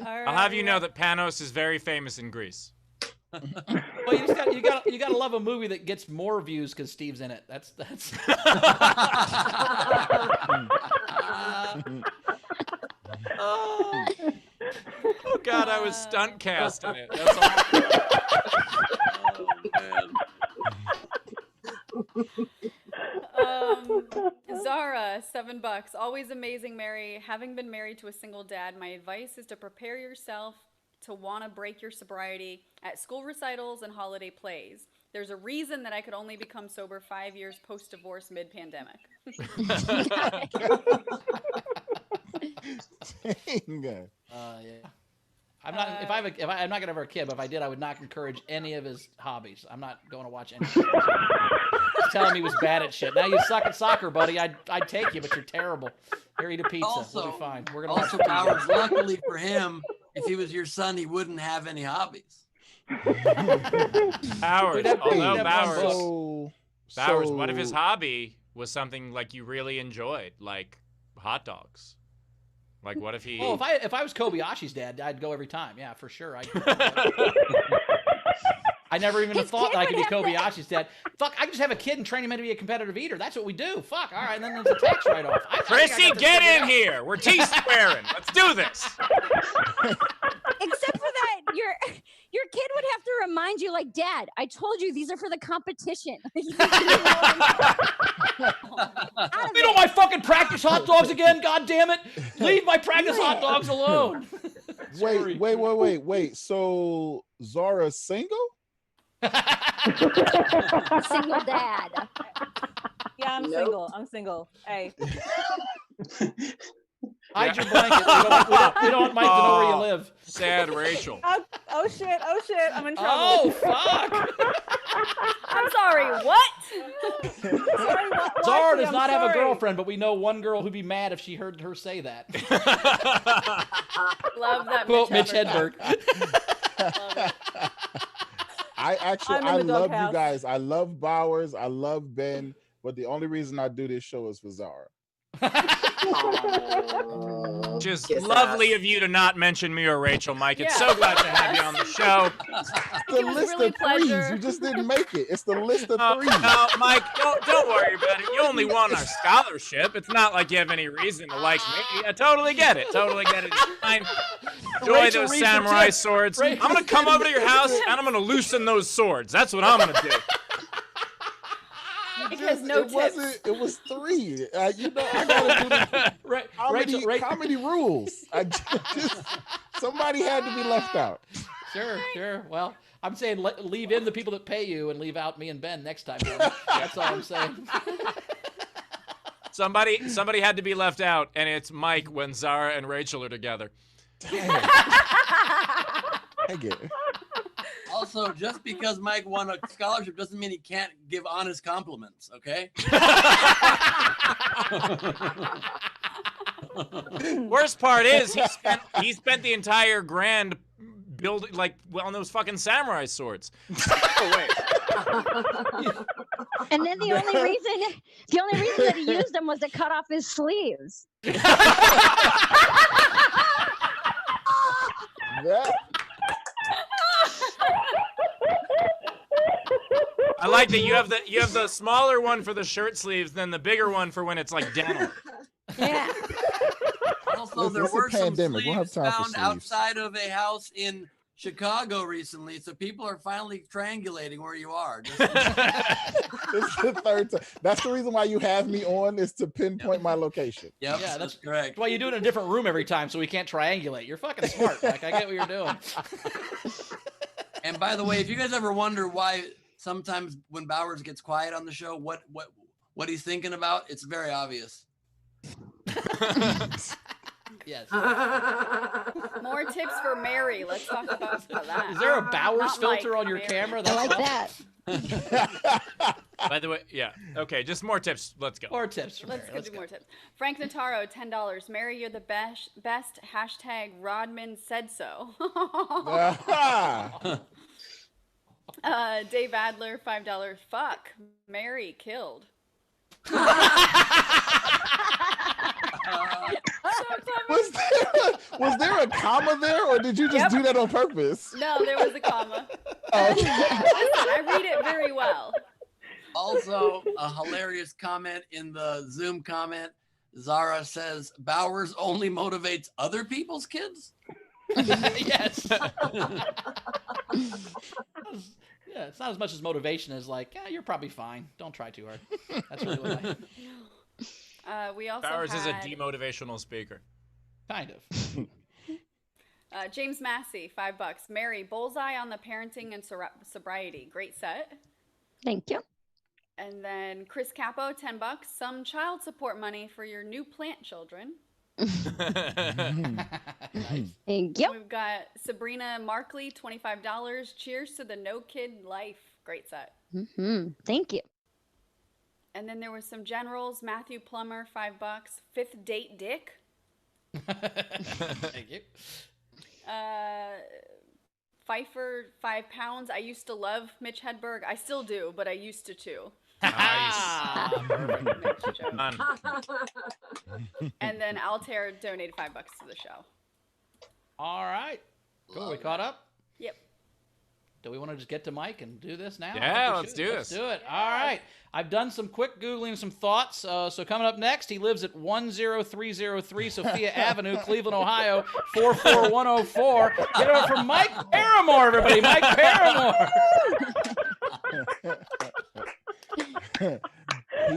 I'll have you know that Panos is very famous in Greece. Well, you gotta love a movie that gets more views because Steve's in it. That's. Oh God, I was stunt cast in it. That's all. Zara, $7. Always amazing, Mary. Having been married to a single dad, my advice is to prepare yourself to want to break your sobriety at school recitals and holiday plays. There's a reason that I could only become sober 5 years post-divorce mid-pandemic. Dang. Yeah. I'm not. I'm not gonna have a kid, but if I did, I would not encourage any of his hobbies. I'm not going to watch any. He's telling me he was bad at shit. Now you suck at soccer, buddy. I'd take you, but you're terrible. Here, eat a pizza. We'll be fine. We're gonna Also, watch Powers, luckily for him, if he was your son, he wouldn't have any hobbies. Powers, We'd have although one Powers, So, what if his hobby was something like you really enjoyed, like hot dogs? Like, what if he? Oh, if I was Kobayashi's dad, I'd go every time. Yeah, for sure. I never even His thought kid that I could be would have Kobayashi's dad. Fuck, I can just have a kid and train him to be a competitive eater. That's what we do. Fuck, all right, and then there's a tax write-off. Chrissy, get in here. We're T-squaring. Let's do this. Except for that, your kid would have to remind you, like, Dad, I told you these are for the competition. You know my fucking practice hot dogs again? God damn it! Leave my practice hot dogs alone. Wait. So Zara's single? Single dad. Yeah, I'm single. I'm single. Hey. Hide your blanket. We don't want Mike to know where you live. Sad Rachel. Oh shit. I'm in trouble. Oh fuck! I'm sorry, what? Sorry, Zara Lexi, does I'm not have a sorry. girlfriend, but we know one girl who'd be mad if she heard her say that. Love that. Quote Mitch Hedberg. Love it. I'm in I the love doghouse. you guys. I love Bowers. I love Ben. But the only reason I do this show is for Zara. Just lovely of you to not mention me or Rachel, Mike. It's so glad to have you on the show. It's the It was list really of threes. pleasure. You just didn't make it. It's the list of threes. No, Mike, don't worry about it. You only won our scholarship. It's not like you have any reason to like me. I totally get it. It's fine. Enjoy Rachel, those read the samurai tip. swords. Rachel, I'm going to come over to your house and I'm going to loosen those swords. That's what I'm going to do. Because no tips. It was three. I gotta do the comedy rules. Somebody had to be left out. Sure. Well, I'm saying leave in the people that pay you and leave out me and Ben next time. That's all I'm saying. Somebody had to be left out, and it's Mike when Zara and Rachel are together. I get it. Also, just because Mike won a scholarship doesn't mean he can't give honest compliments, okay? Worst part is he spent the entire grand building on those fucking samurai swords. Oh wait. And then the only reason that he used them was to cut off his sleeves. That, I like that you have the smaller one for the shirt sleeves than the bigger one for when it's like denim. Yeah. Also, Listen, there it's a were some pandemic. We'll have sleeves time for found sleeves. outside of a house in Chicago recently, so people are finally triangulating where you are. This is the third time. That's the reason why you have me on, is to pinpoint my location. Yep, Yeah, that's correct. That's why you do it in a different room every time so we can't triangulate. You're fucking smart. Like, I get what you're doing. And by the way, if you guys ever wonder why sometimes when Bowers gets quiet on the show, what he's thinking about, it's very obvious. Yes. More tips for Mary. Let's talk about that. Is there a Bowers Not filter Mike, on your Mary. camera? I like awesome. that. By the way, yeah. Okay, just more tips. Let's go. More tips from Let's Mary. do more tips. Frank Notaro, $10. Mary, you're the best. Hashtag Rodman said so. Dave Adler, $5. Fuck. Mary killed. Was there a comma there, or did you just do that on purpose? No, there was a comma. Listen, I read it very well. Also, a hilarious comment in the Zoom comment. Zara says, Bowers only motivates other people's kids? Yes. Yeah, it's not as much as motivation as like, yeah, you're probably fine. Don't try too hard. That's really what We also Bowers is a had, demotivational speaker. kind of. James Massey, $5. Mary, bullseye on the parenting and sobriety. Great set. Thank you. And then Chris Capo, $10. Some child support money for your new plant children. Nice. Thank you. We've got Sabrina Markley, $25. Cheers to the no kid life. Great set. Thank you. And then there were some generals. Matthew Plummer, $5. Fifth date Dick. Thank you. Pfeiffer, £5. I used to love Mitch Hedberg. I still do, but I used to too. Nice. Mitch joke. Fun. And then Altair donated $5 to the show. All right. Cool. We caught up? Yep. Do we want to just get to Mike and do this now? Yeah, I think we let's should. do Let's this. do it. All right. I've done some quick Googling, some thoughts. So coming up next, he lives at 10303 Sophia Avenue, Cleveland, Ohio, 44104. Get over from Mike Paramore, everybody. Mike Paramore.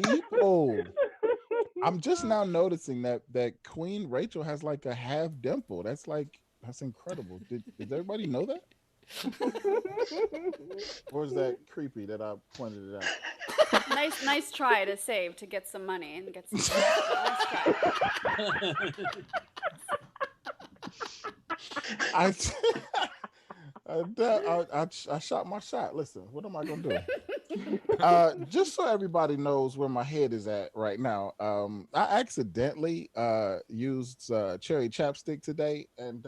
People, I'm just now noticing that Queen Rachel has like a half dimple. That's incredible. Did everybody know that? Or is that creepy that I pointed it out? Nice try to save to get some money and get some. Nice try. I shot my shot. Listen, what am I gonna do? Just so everybody knows where my head is at right now. I accidentally used cherry chapstick today, and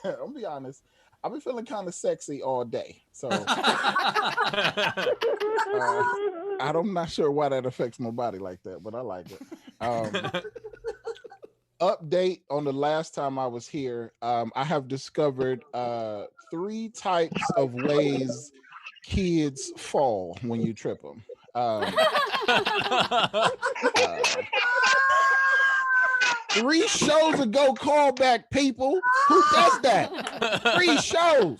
I'll be honest, I've been feeling kind of sexy all day. So I'm not sure why that affects my body like that, but I like it. Update on the last time I was here. I have discovered 3 types of ways kids fall when you trip them. 3 shows ago, callback people. Who does that? 3 shows.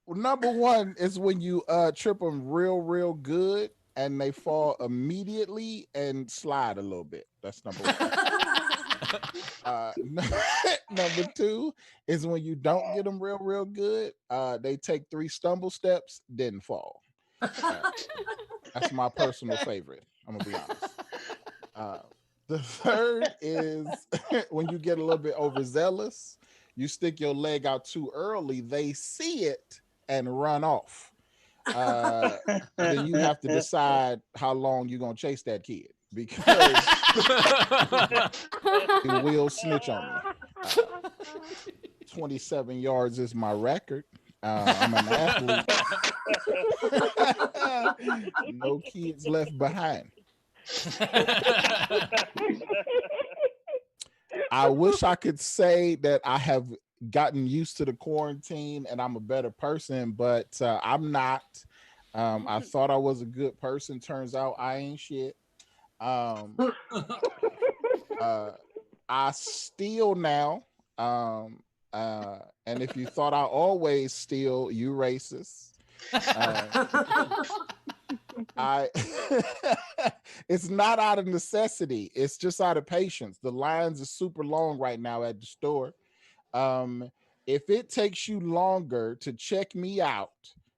Number 1 is when you trip them real good and they fall immediately and slide a little bit. That's number 1. Number 2 is when you don't get them real good. They take 3 stumble steps, then fall. That's my personal favorite. I'm gonna be honest. The 3rd is when you get a little bit overzealous. You stick your leg out too early. They see it and run off. Then you have to decide how long you're gonna chase that kid, because he will snitch on you. 27 yards is my record. I'm an athlete. No kids left behind. I wish I could say that I have gotten used to the quarantine and I'm a better person, but I'm not. I thought I was a good person. Turns out I ain't shit. I steal now. And if you thought I always steal, you racist. It's not out of necessity. It's just out of patience. The lines are super long right now at the store. if it takes you longer to check me out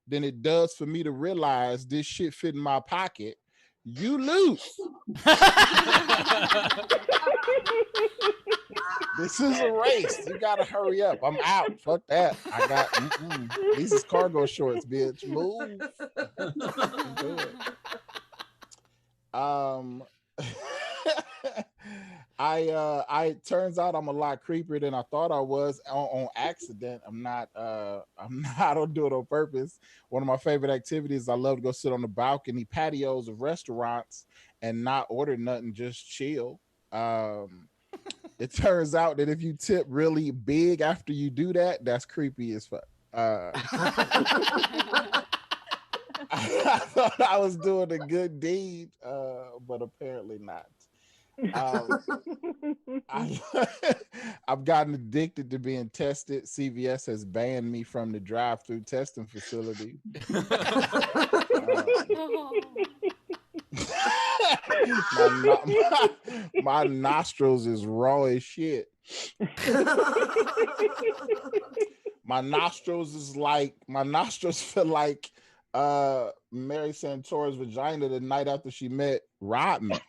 than it does for me to realize this shit fit in my pocket, you lose. This is a race. You gotta hurry up. I'm out. Fuck that. I got these is cargo shorts, bitch. Move. Do it. I turns out I'm a lot creepier than I thought I was on accident. I'm not I don't do it on purpose. One of my favorite activities, I love to go sit on the balcony patios of restaurants and not order nothing, just chill. It turns out that if you tip really big after you do that, that's creepy as fuck. I thought I was doing a good deed, but apparently not. I've gotten addicted to being tested. CVS has banned me from the drive-through testing facility. My nostrils is raw as shit. My nostrils feel like Mary Santora's vagina the night after she met Rodman.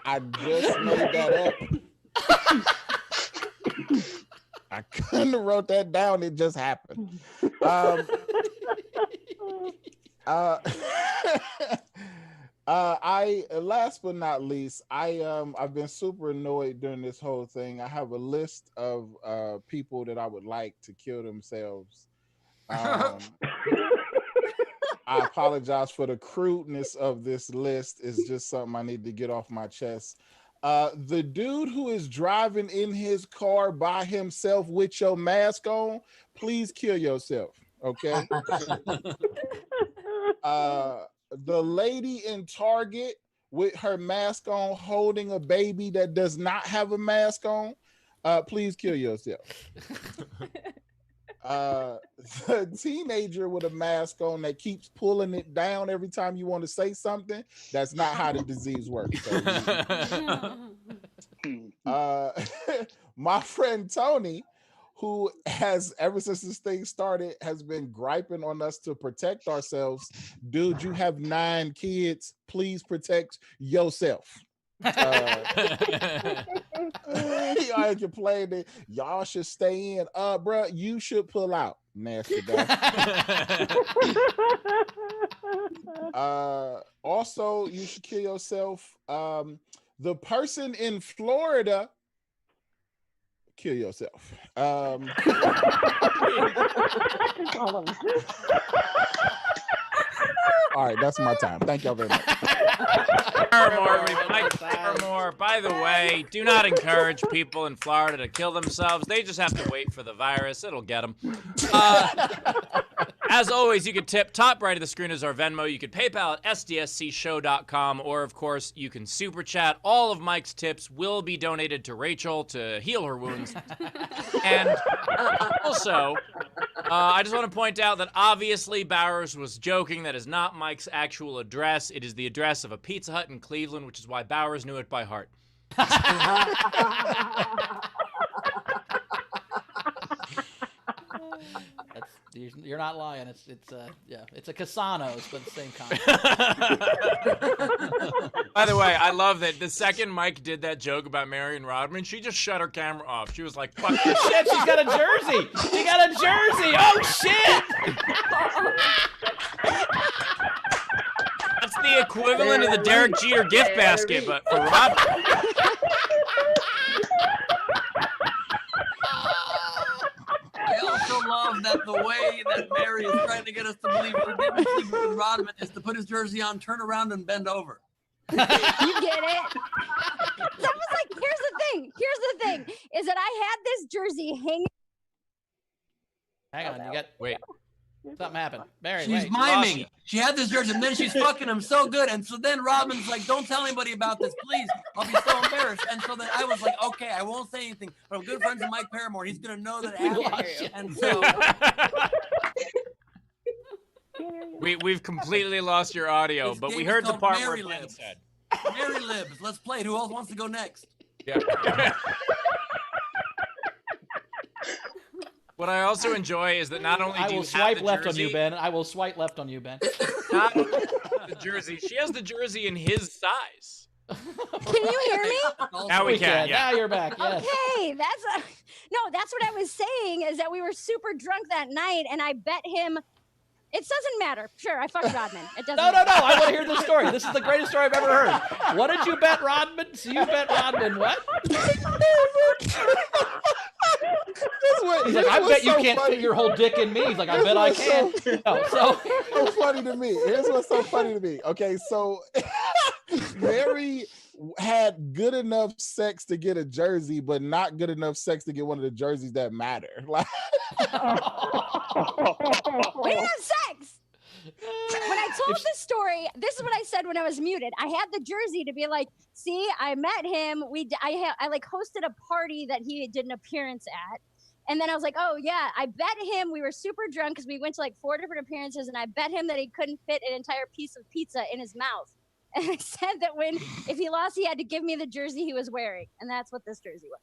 I just made that up. I couldn't have wrote that down. It just happened. I last but not least, I've been super annoyed during this whole thing. I have a list of people that I would like to kill themselves. I apologize for the crudeness of this list. It's just something I need to get off my chest. The dude who is driving in his car by himself with your mask on, please kill yourself. Okay. The lady in Target with her mask on holding a baby that does not have a mask on, please kill yourself. The teenager with a mask on that keeps pulling it down every time you want to say something, that's not how the disease works. So, my friend Tony, who has, ever since this thing started, has been griping on us to protect ourselves. Dude, you have 9 kids. Please protect yourself. Y'all complaining, y'all should stay in. Bro, you should pull out. Nasty guy. Also, you should kill yourself. The person in Florida, kill yourself. All right, that's my time. Thank y'all very much. Paramore, Mike Paramore. By the way, do not encourage people in Florida to kill themselves. They just have to wait for the virus. It'll get them. As always, you can tip. Top right of the screen is our Venmo. You can PayPal at sdscshow.com, or of course, you can super chat. All of Mike's tips will be donated to Rachel to heal her wounds. And also, I just want to point out that obviously Bowers was joking. That is not Mike's actual address. It is the address of a Pizza Hut in Cleveland, which is why Bowers knew it by heart. You're not lying. It's a Casanos, but the same kind. By the way, I love that the second Mike did that joke about Marion Rodman, she just shut her camera off. She was like, "Fuck this shit!" She's got a jersey. She got a jersey. Oh shit! That's the equivalent of the Derek Jeter gift basket, but for Rodman. I also love that the way that Mary is trying to get us to believe he didn't sleep with Rodman is to put his jersey on, turn around, and bend over. You get it? That was like, here's the thing, is that I had this jersey hanging. Hang on, you got. Wait. Something happened. Mary, she's miming. She had this jersey, and then she's fucking him so good. And so then Rodman's like, "Don't tell anybody about this, please. I'll be so embarrassed." And so then I was like, "Okay, I won't say anything." But I'm good friends with Mike Paramore. He's gonna know that it happened. And so we've completely lost your audio, but we heard the part where Ben said. Mary Libs. Let's play it. Who else wants to go next? Yeah. What I also enjoy is that not only do I you will have swipe the left on jersey, you, Ben. I will swipe left on you, Ben. not only the jersey, she has the jersey in his size. Can you hear me? Now we can. Yeah. Now you're back. Yes. Okay, that's what I was saying is that we were super drunk that night, and I bet him. It doesn't matter. Sure, I fucked Rodman. It doesn't. No. matter. I want to hear this story. This is the greatest story I've ever heard. What did you bet, Rodman? So you bet Rodman what? He's like, I bet you can't fit your whole dick in me. He's like, I bet I can. So funny to me. Here's what's so funny to me. Okay, so Mary had good enough sex to get a jersey, but not good enough sex to get one of the jerseys that matter. Like, We didn't have sex. When I told this story, this is what I said when I was muted. I had the jersey to be like, see, I met him. I like hosted a party that he did an appearance at. And then I was like, oh yeah, I bet him, we were super drunk because we went to like 4 different appearances, and I bet him that he couldn't fit an entire piece of pizza in his mouth. And I said that if he lost, he had to give me the jersey he was wearing. And that's what this jersey was.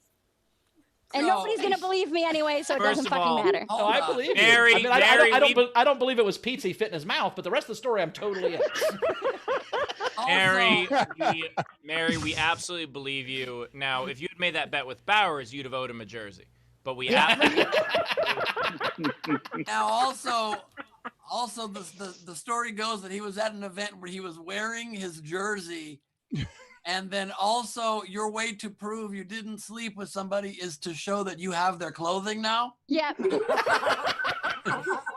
And nobody's going to believe me anyway, so it doesn't fucking matter. No, I believe you. Mary, I mean, I don't believe it was pizza he fit in his mouth, but the rest of the story I'm totally in. Mary, we absolutely believe you. Now, if you had made that bet with Bowers, you'd have owed him a jersey. But we have. Now, also the story goes that he was at an event where he was wearing his jersey, and then also your way to prove you didn't sleep with somebody is to show that you have their clothing now. Yep.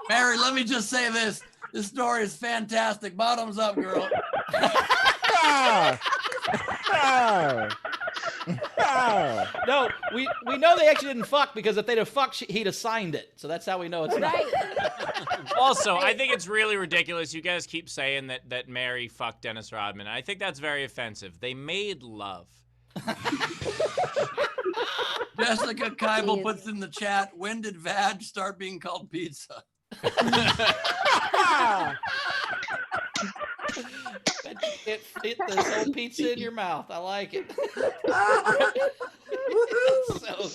Mary, let me just say this. This story is fantastic. Bottoms up, girl. No, we know they actually didn't fuck, because if they'd have fucked, he'd have signed it. So that's how we know it's not. Right. Also, I think it's really ridiculous. You guys keep saying that Mary fucked Dennis Rodman. I think that's very offensive. They made love. Jessica Keibel puts in the chat, when did Vag start being called pizza? It fit this whole pizza in your mouth. I like it. So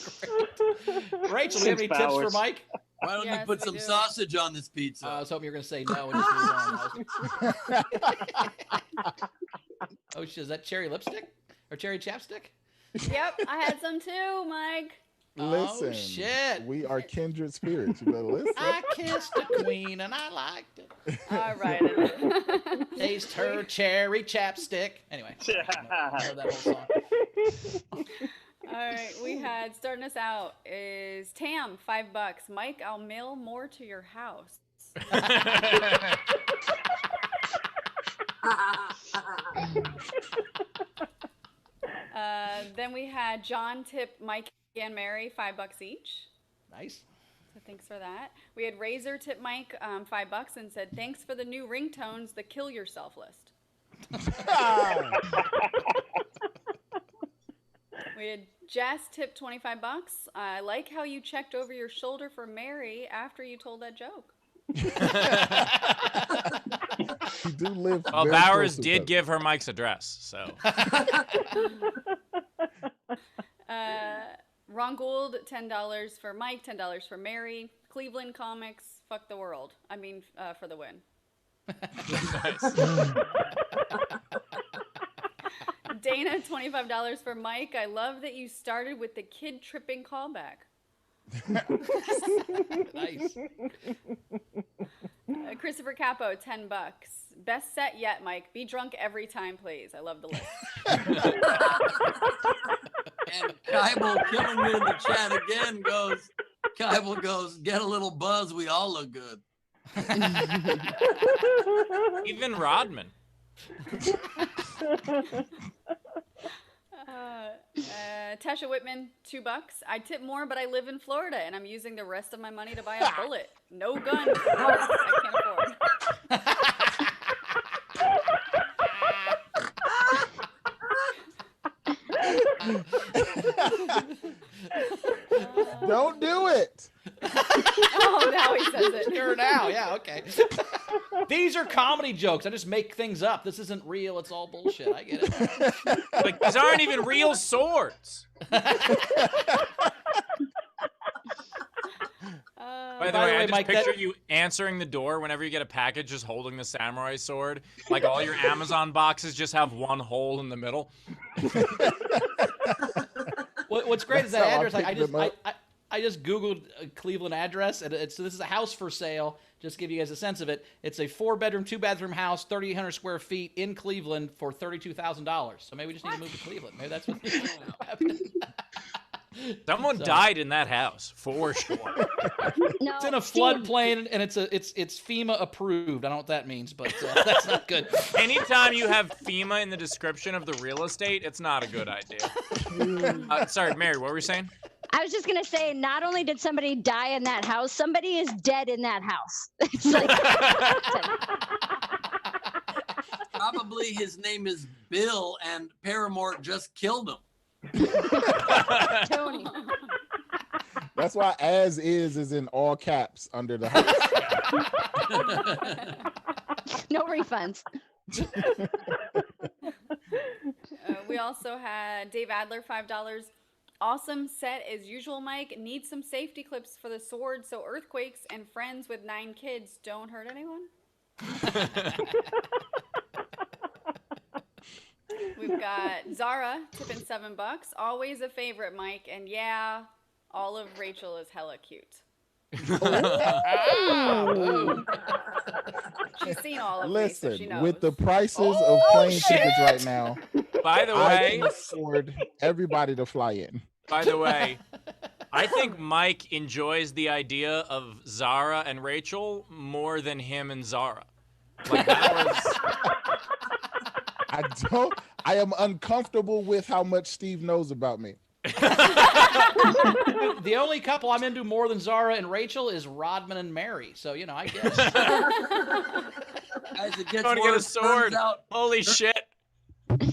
great. Rachel, do you have any tips for Mike? Why don't you put some sausage on this pizza? I was hoping you were going to say no and just move on. Oh, is that cherry lipstick or cherry chapstick? Yep, I had some too, Mike. Listen, oh, shit. We are kindred spirits. You better listen. I kissed a queen and I liked it. All right. Taste her cherry chapstick. Anyway, I know that whole song. All right, we had, starting us out is Tam, $5. Mike, I'll mail more to your house. Then we had John tip Mike and Mary $5 each. Nice. So thanks for that. We had Razor tip Mike $5 and said, thanks for the new ringtones, the kill yourself list. We had Jess tip $25. I like how you checked over your shoulder for Mary after you told that joke. You do live. Well, Bowers did give her Mike's address, so. Ron Gould, $10 for Mike, $10 for Mary. Cleveland Comics, fuck the world. I mean, for the win. Dana, $25 for Mike. I love that you started with the kid tripping callback. Nice. Christopher Capo, $10. Best set yet, Mike. Be drunk every time, please. I love the list. And Keibel killing me in the chat again Keibel goes, get a little buzz. We all look good. Even Rodman. Tasha Whitman, $2. I tip more, but I live in Florida, and I'm using the rest of my money to buy a bullet. No gun. I can't afford. Don't do it. Oh, now he says it. Sure now, yeah, okay. These are comedy jokes. I just make things up. This isn't real. It's all bullshit. I get it. Like, these aren't even real swords. By the way, I just Mike, picture you answering the door whenever you get a package, just holding the samurai sword. Like all your Amazon boxes just have one hole in the middle. What's great is that That's how I address. picked them up. I just Googled a Cleveland address, and so this is a house for sale. Just to give you guys a sense of it. It's a 4-bedroom, 2-bathroom house, 3,800 square feet in Cleveland for $32,000. So maybe we just need to move to Cleveland. Maybe that's what happened. Someone died in that house, for sure. No, It's in a Steve, floodplain, and it's FEMA approved. I don't know what that means, but that's not good. Anytime you have FEMA in the description of the real estate, it's not a good idea. Sorry, Mary, what were you saying? I was just gonna say, not only did somebody die in that house, somebody is dead in that house. It's like, Probably his name is Bill, and Paramore just killed him. Tony. That's why "as is" in all caps under the house. No refunds. We also had Dave Adler, $5. Awesome set as usual, Mike. Need some safety clips for the sword so earthquakes and friends with 9 kids don't hurt anyone. We've got Zara tipping $7. Always a favorite, Mike. And yeah, all of Rachel is hella cute. She's seen all of me, so she Listen, knows. with the prices of plane tickets right now, By the I way, can afford everybody to fly in. I think Mike enjoys the idea of Zara and Rachel more than him and Zara. Like that was. I am uncomfortable with how much Steve knows about me. The only couple I'm into more than Zara and Rachel is Rodman and Mary. So, you know, I guess. As it gets Going to get a worse, sword. turns out Holy shit. Okay,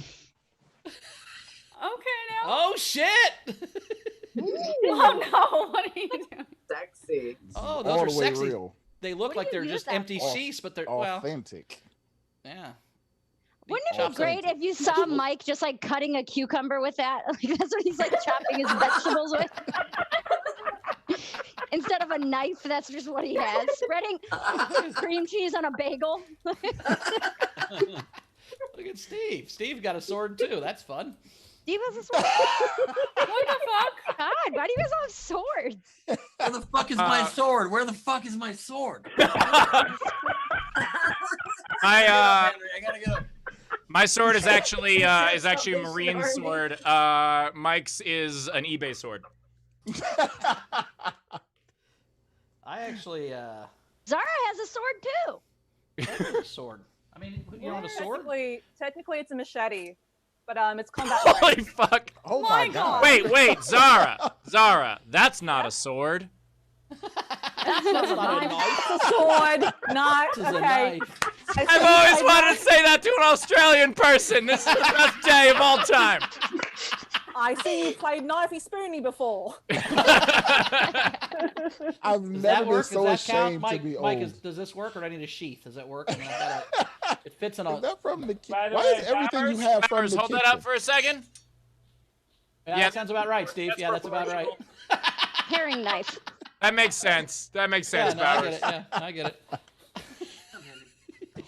now. Oh, shit! Oh, no. What are you doing? Sexy. Oh, those All are the way sexy. real. They look What do like you they're use just that empty for? sheaths, but they're, well, Authentic. yeah. Wouldn't it Chops be great if you saw Mike just like cutting a cucumber with that? Like that's what he's like chopping his vegetables with. Instead of a knife, that's just what he has. Spreading cream cheese on a bagel. Look at Steve. Steve got a sword, too. That's fun. Steve has a sword. What the fuck? God, why do you guys all have swords? where the fuck is my sword? Where the fuck is my sword? I I gotta go. My sword is actually a marine sword. Mike's is an eBay sword. I actually, Zara has a sword too. sword. I mean, you don't have a sword? Technically, it's a machete, but it's combat. Holy fuck. Oh my God. Wait, Zara, that's not a sword. That's not a knife. It's a sword, not This is a okay. knife. I've always wanted to say that to an Australian person. This is the best day of all time. I see you played knifey spoony before. I've Does that never been work? so Does that count? ashamed Mike, to be Mike old. does this work, or do I need a sheath? Does that work? I mean, it fits in a. Is that from the kitchen? By the Why way, is everything you Bowers- have from Bowers, the hold kitchen? that up for a second. Yeah, Yeah. that sounds about right, Steve. Yeah, that's about right. Herring knife. That makes sense. Yeah, Bowers. no, I get it. Yeah, I get it.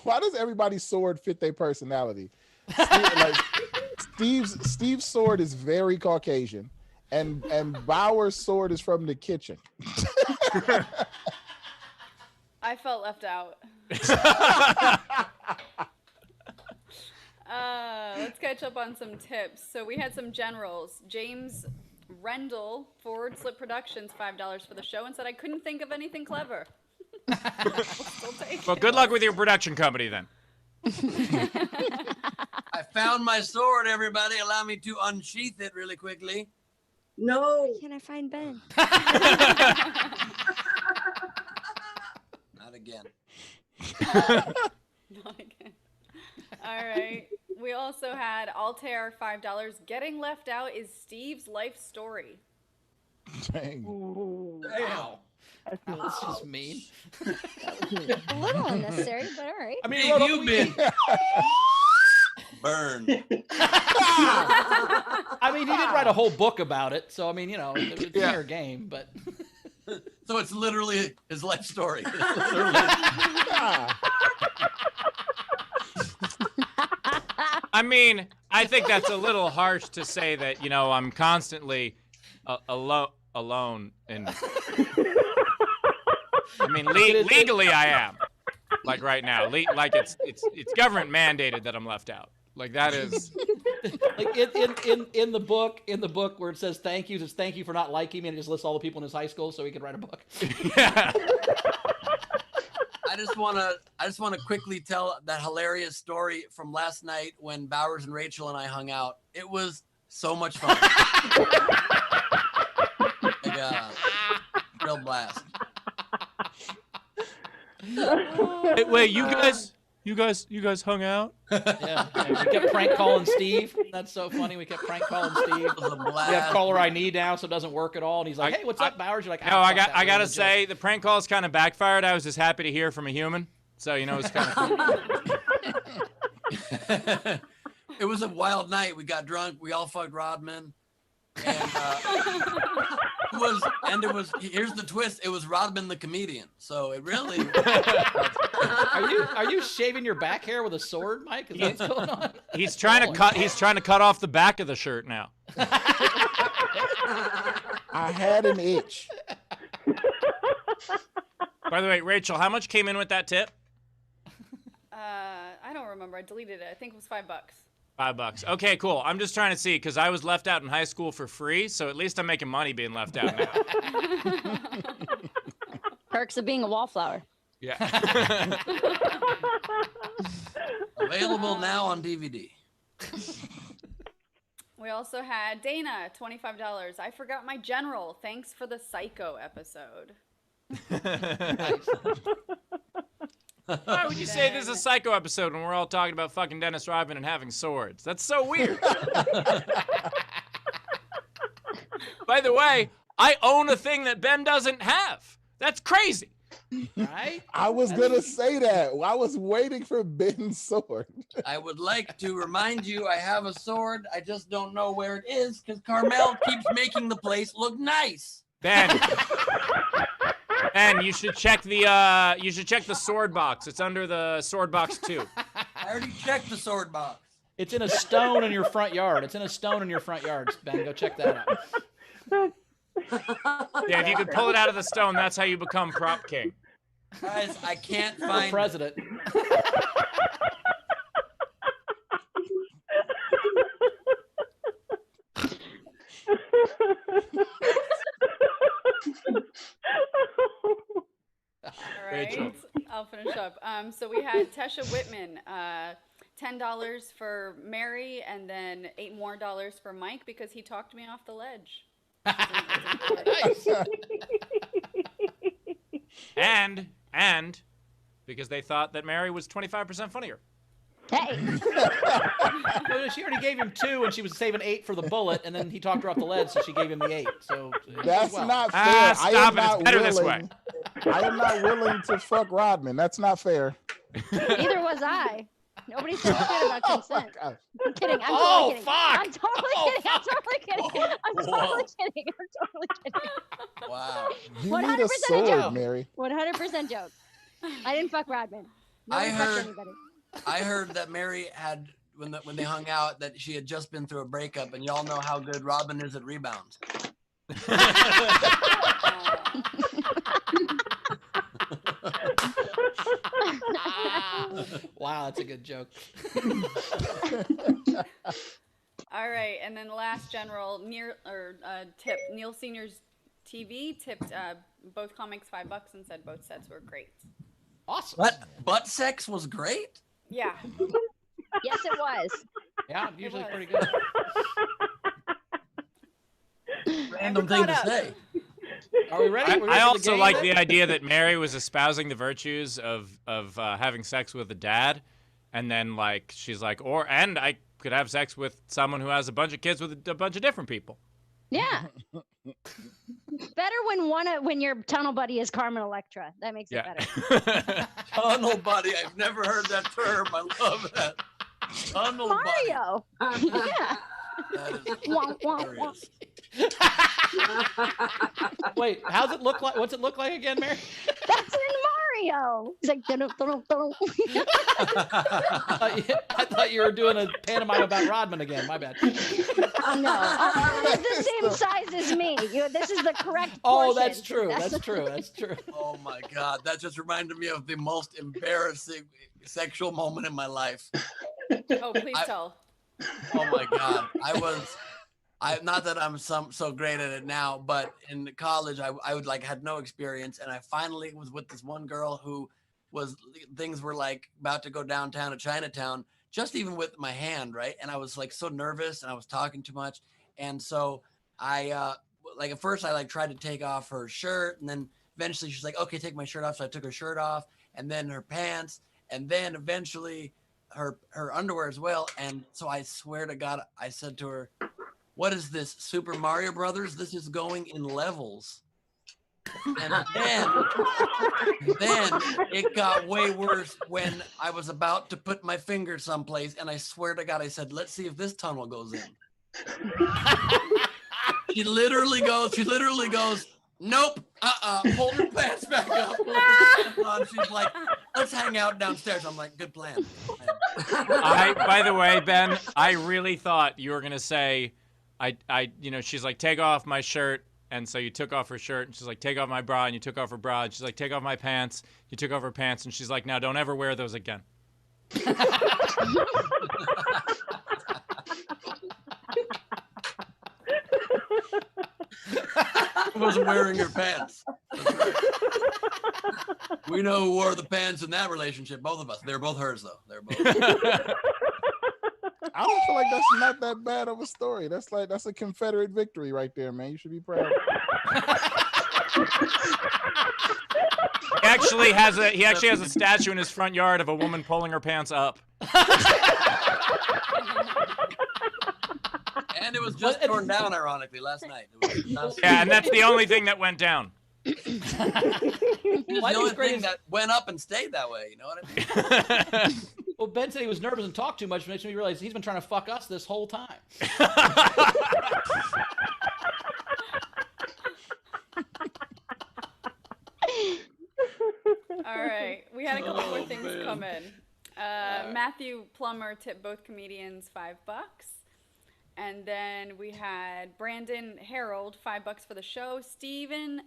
Why does everybody's sword fit their personality? Steve's sword is very Caucasian, and Bauer's sword is from the kitchen. I felt left out. Let's catch up on some tips. So we had some generals. James Rendell, Forward Slip Productions, $5 for the show, and said I couldn't think of anything clever. We'll still take Well, it. good luck with your production company then. I found my sword, everybody. Allow me to unsheath it really quickly. No. Can I find Ben? Not again. Not again. All right. We also had Altair $5. Getting left out is Steve's life story. Dang. Wow. That's just mean. A little unnecessary, but all right. I mean, Steve, you've been burned. I mean, he did write a whole book about it, so I mean, you know, it's fair game, but. So it's literally his life story. I mean, I think that's a little harsh to say that, you know, I'm constantly alone and I mean, legally I am. Like right now, like it's government mandated that I'm left out. Like that is like in the book where it says thank you, it says thank you for not liking me, and it just lists all the people in his high school so he could write a book. Yeah. I just want to quickly tell that hilarious story from last night when Bowers and Rachel and I hung out. It was so much fun. Real blast. Hey, wait, you guys hung out? Yeah, we kept prank calling Steve. That's so funny. We kept prank calling Steve. It was a blast. We have caller ID now, so it doesn't work at all. And he's like, "Hey, what's up, Bowers?" You're like, "No, I gotta say, the prank calls kind of backfired. I was just happy to hear from a human, so you know it's kind of." It was a wild night. We got drunk. We all fucked Rodman. And it was here's the twist. It was Rodman the comedian. So it really. Are you shaving your back hair with a sword, Mike? Is that what's going on? He's trying to cut off the back of the shirt now. I had an itch. By the way, Rachel, how much came in with that tip? I don't remember. I deleted it. I think it was $5. $5. Okay, cool. I'm just trying to see because I was left out in high school for free, so at least I'm making money being left out now. Perks of being a wallflower. Yeah. Available now on DVD. We also had Dana, $25. I forgot my general. Thanks for the Psycho episode. Why would you say this is a Psycho episode when we're all talking about fucking Dennis Rodman and having swords? That's so weird. By the way, I own a thing that Ben doesn't have. That's crazy. Right? I was gonna say that. I was waiting for Ben's sword. I would like to remind you I have a sword. I just don't know where it is because Carmel keeps making the place look nice. Ben. Ben, you should check the sword box. It's under the sword box too. I already checked the sword box. It's in a stone in your front yard. Ben, go check that out. Yeah, if you could pull it out of the stone, that's how you become prop king. Guys, I can't find president. All right, I'll finish up. So we had Tesha Whitman, $10 for Mary, and then $8 more for Mike because he talked me off the ledge. Nice. And because they thought that Mary was 25% funnier. Hey. Well, she already gave him 2, and she was saving 8 for the bullet, and then he talked her off the ledge, so she gave him the 8. So That's not fair. Stop it. It's better this way. I am not willing to fuck Rodman. That's not fair. Neither was I. Nobody said shit about consent. Oh, I'm kidding. I'm Oh, totally kidding. fuck. I'm totally kidding. I'm totally kidding. Wow. you 100% need a a sword, joke. Mary. 100% joke. I didn't fuck Rodman. Nobody fucked anybody. I heard that Mary had when they hung out that she had just been through a breakup, and y'all know how good Robin is at rebounds. Wow, that's a good joke. All right, and then the last general tip. Neil Senior's TV tipped both comics $5 and said both sets were great. Awesome. Butt sex was great. Yeah. Yes, it was. Yeah, usually pretty good. Random thing to say. Are we ready? I also like the idea that Mary was espousing the virtues of having sex with a dad, And then like she's like, and I could have sex with someone who has a bunch of kids with a bunch of different people. Yeah. Better when your tunnel buddy is Carmen Electra. That makes it better. Tunnel buddy. I've never heard that term. I love that. Tunnel Mario. Yeah. That is hilarious. Wait, how's it look like? What's it look like again, Mary? That's in Mario. He's like, I thought you were doing a pantomime about Rodman again. My bad. Oh, no. It's the same size as me. This is the correct portion. Oh, that's true. That's true. That's true. Oh my God. That just reminded me of the most embarrassing sexual moment in my life. Oh, please tell. Oh my God. Not that I'm so great at it now, but in college, I would like had no experience. And I finally was with this one girl who things were like about to go downtown to Chinatown, just even with my hand. Right. And I was like so nervous and I was talking too much. And so I like at first I like tried to take off her shirt, and then eventually she's like, okay, take my shirt off. So I took her shirt off and then her pants, and then eventually her underwear as well. And so I swear to God, I said to her, what is this, Super Mario Brothers? This is going in levels. And then it got way worse when I was about to put my finger someplace, and I swear to God, I said, let's see if this tunnel goes in. She literally goes, nope, hold her pants back up. She's like, let's hang out downstairs. I'm like, good plan. By the way, Ben, I really thought you were going to say, she's like, take off my shirt. And so you took off her shirt, and she's like, take off my bra, and you took off her bra. And she's like, take off my pants. You took off her pants, and she's like, now don't ever wear those again. I wasn't wearing her pants. Right. We know who wore the pants in that relationship. Both of us. They're both hers, though. They're both. I don't feel like that's not that bad of a story. That's a Confederate victory right there, man. You should be proud. He actually has a statue in his front yard of a woman pulling her pants up. And it was just torn down, ironically, last night. Yeah, and that's the only thing that went down. It's the only thing that went up and stayed that way. You know what I mean? Well, Ben said he was nervous and talked too much, which makes me realize he's been trying to fuck us this whole time. All right, we had a couple more things come in. Matthew Plummer tipped both comedians $5. And then we had Brandon Harold, $5 for the show. Steven,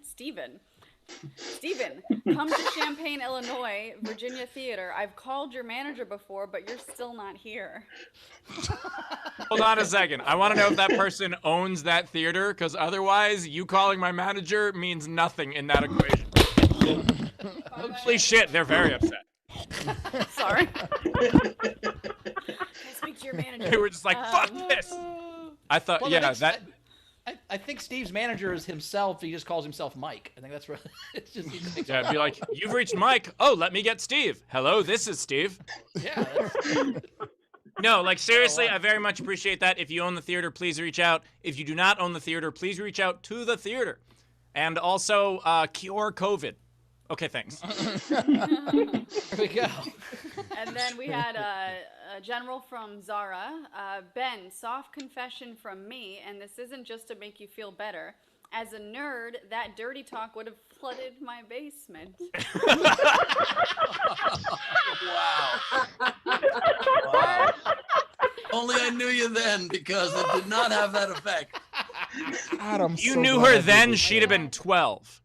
come to Champaign, Illinois, Virginia Theater. I've called your manager before, but you're still not here. Hold on a second. I want to know if that person owns that theater, because otherwise, you calling my manager means nothing in that equation. Holy shit, they're very upset. Sorry. Can I speak to your manager? They were just like, fuck this. I thought, Well, yeah, that. I think Steve's manager is himself. He just calls himself Mike. I think that's really. It's just. Yeah, it'd be like, you've reached Mike. Oh, let me get Steve. Hello, this is Steve. Yeah. No, like seriously, I very much appreciate that. If you own the theater, please reach out. If you do not own the theater, please reach out to the theater. And also, cure COVID. Okay, thanks. There we go. And then we had a general from Zara. Ben, soft confession from me, and this isn't just to make you feel better. As a nerd, that dirty talk would have flooded my basement. Wow. Only I knew you then, because it did not have that effect. God, you knew her then, she'd have been 12.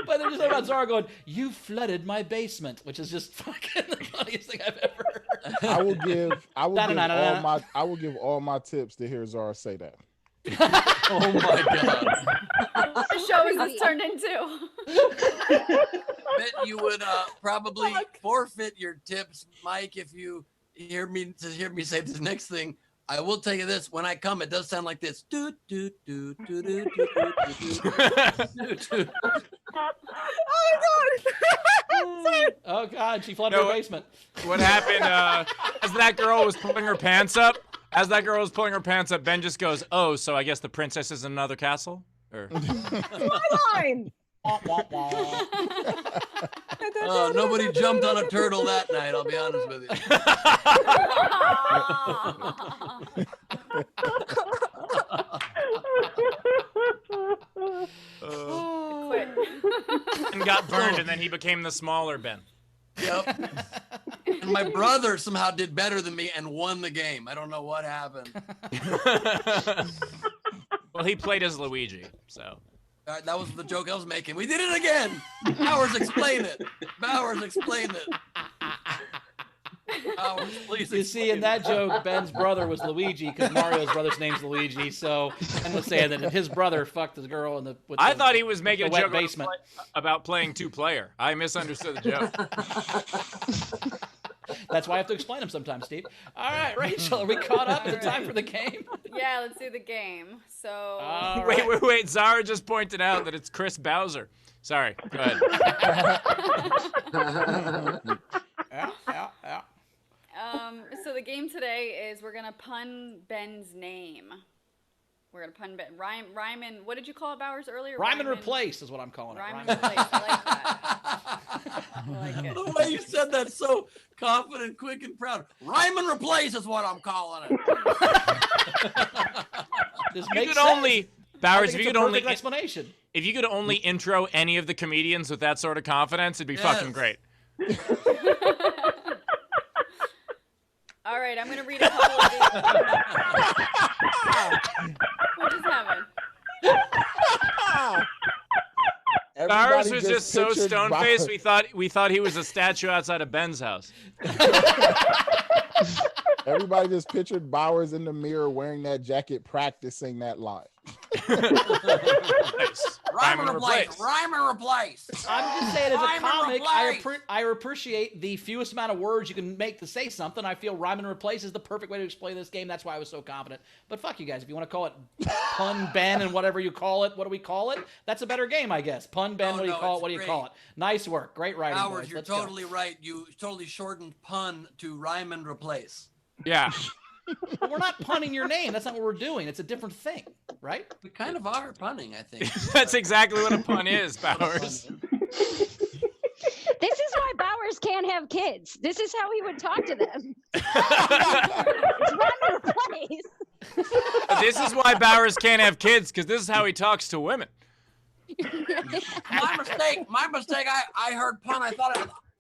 But they're just talking about Zara going, you flooded my basement, which is just fucking the funniest thing I've ever heard. I will give all my tips to hear Zara say that. Oh my God. What show is this turned into? Bet you would probably forfeit your tips, Mike, if you hear me say this next thing. I will tell you this: when I come, it does sound like this. Do do do do do do do do. Oh God, she flooded her basement. What happened? As that girl was pulling her pants up, Ben just goes, "Oh, so I guess the princess is in another castle?" Or My line. Nobody jumped on a turtle that night, I'll be honest with you. Quit. and got burned, and then he became the smaller Ben. Yep. And my brother somehow did better than me and won the game. I don't know what happened. Well, he played as Luigi, so. All right, that was the joke I was making. We did it again. Bowers, explain it. Bowers, explain it. Bowers, please. You see, in that joke, Ben's brother was Luigi because Mario's brother's name's Luigi. So Ben was saying that his brother fucked his girl in the. I thought he was making a wet joke basement. about playing two-player. I misunderstood the joke. That's why I have to explain them sometimes, Steve. All right, Rachel, are we caught up? Is it time for the game? Yeah, let's do the game. So. All right. Wait. Zara just pointed out that it's Chris Bowser. Sorry. Go ahead. Yeah. So the game today is we're gonna pun Ben's name. We're gonna pun Ben. Rhyme and what did you call it, Bowers, earlier? Rhyme and replace is what I'm calling it. Rhyme and replace. I like that. I like it. The way you said that so confident, quick, and proud. Rhyme and replace is what I'm calling it. This You makes could sense. only, Bowers, if I think you it's could a only perfect explanation. If you could only intro any of the comedians with that sort of confidence, it'd be fucking great. All right, I'm gonna read a couple of these. What just happened? Bowers was just so stone-faced, we thought he was a statue outside of Ben's house. Everybody just pictured Bowers in the mirror wearing that jacket, practicing that line. Nice. Rhyme and replace. Rhyme and replace. I'm just saying, as a Rhyme and comic, replace. I appreciate the fewest amount of words you can make to say something. I feel rhyme and replace is the perfect way to explain this game. That's why I was so confident. But fuck you guys. If you want to call it Pun Ben and whatever you call it, what do we call it? That's a better game, I guess. Pun Ben, what do you call it? What do you call it? Nice work. Great writing, Bowers, boys. you're Let's go. totally right. You totally shortened pun to rhyme and replace. Yeah. But we're not punning your name. That's not what we're doing. It's a different thing, right? We kind of are punning, I think. That's exactly what a pun is, Bowers. This is why Bowers can't have kids. This is how he would talk to them. It's rhyme and replace. This is why Bowers can't have kids, because this is how he talks to women. My mistake. My mistake. I heard pun.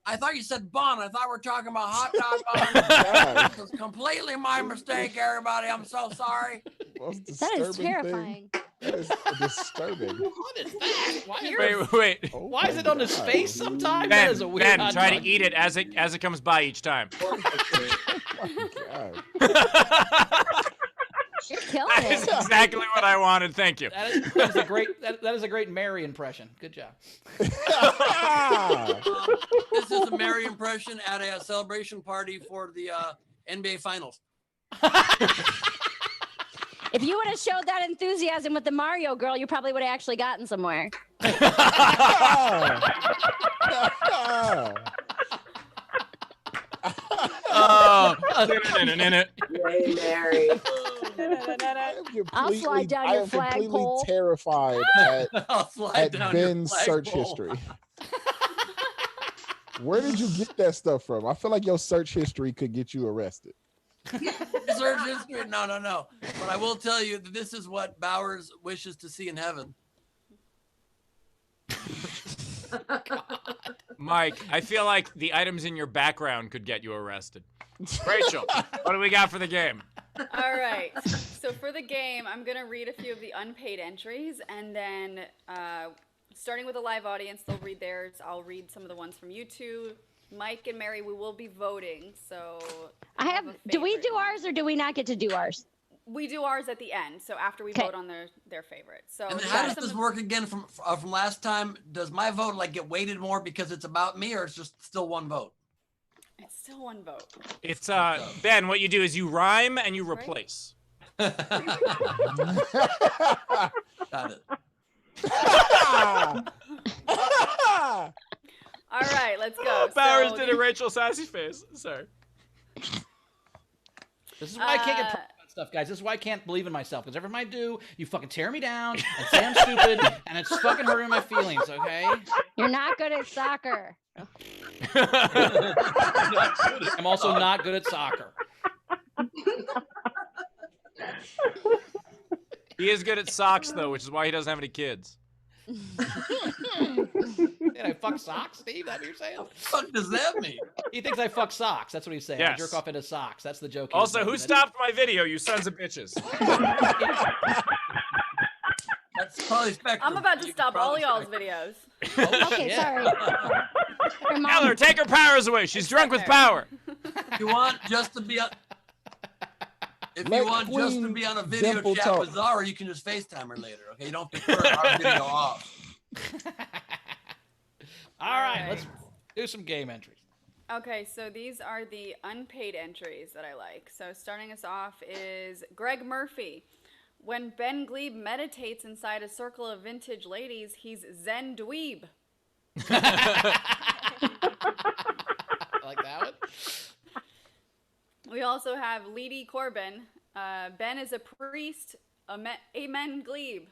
I thought you said bun. I thought we were talking about hot dog bun. This was completely my mistake, everybody. I'm so sorry. That is terrifying. That is disturbing. What is that? Wait. Why is it on his face sometimes? Ben, That is a weird hot try dog. to eat it as it comes by each time. Oh my God. You're killing That is it. exactly what I wanted. Thank you. That is a great Mary impression. Good job. This is a Mary impression at a celebration party for the NBA Finals. If you would have showed that enthusiasm with the Mario girl, you probably would have actually gotten somewhere. Oh. Yay, Mary. I'll slide down I your am completely flagpole. terrified I'll slide at down your Ben's search flagpole. history. Where did you get that stuff from? I feel like your search history could get you arrested. Search history? No. But I will tell you that this is what Bowers wishes to see in heaven. Mike, I feel like the items in your background could get you arrested. Rachel, what do we got for the game? All right. So for the game, I'm going to read a few of the unpaid entries, and then starting with a live audience, they'll read theirs. I'll read some of the ones from you two. Mike and Mary, we will be voting. So a Do we favorite. do ours or do we not get to do ours? We do ours at the end. So after we vote on their favorite. So And these how are does some this of- work again from last time? Does my vote get weighted more because it's about me, or it's just still one vote? It's still one vote. It's Ben, what you do is you rhyme and you replace. Got it. Powers So did a Rachel Sassy face. Sorry. This is why I can't get proud about stuff, guys. This is why I can't believe in myself. Because every time I do, you fucking tear me down and say I'm stupid, and it's fucking hurting my feelings. Okay? You're not good at soccer. I'm also not good at soccer. He is good at socks though, which is why he doesn't have any kids. Did I fuck socks, Steve? That's what you're saying? What the fuck does that mean? He thinks I fuck socks. That's what he's saying. I Yes. jerk off into socks. That's the joke. Also, who stopped my video, you sons of bitches? That's probably Spectrum. I'm about to You stop can all probably y'all's Spectrum. videos. Okay, Yeah. sorry. Your mom- Tell her, take her powers away. She's drunk with power. If you want just to be on, if Let you want just to Queen be on a video Dimple chat talk. with Zara, you can just FaceTime her later. Okay, you don't have to turn our video off. All right, let's do some game entries. Okay, so these are the unpaid entries that I like. So starting us off is Greg Murphy. When Ben Gleib meditates inside a circle of vintage ladies, he's Zen dweeb. I like that one. We also have Leedy Corbin. Ben is a priest. Amen Gleib.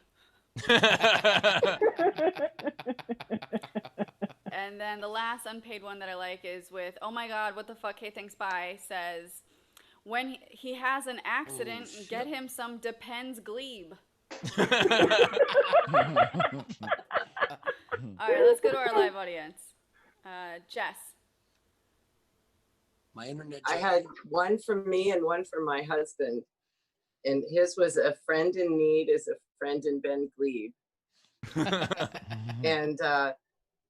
And then the last unpaid one that I like is with, oh my God, what the fuck, hey, thanks, bye, says, when he has an accident, get him some Depends Gleib. All right, let's go to our live audience. Jess. My internet. I had one from me and one from my husband. And his was a friend in need is a friend in Ben Gleib. And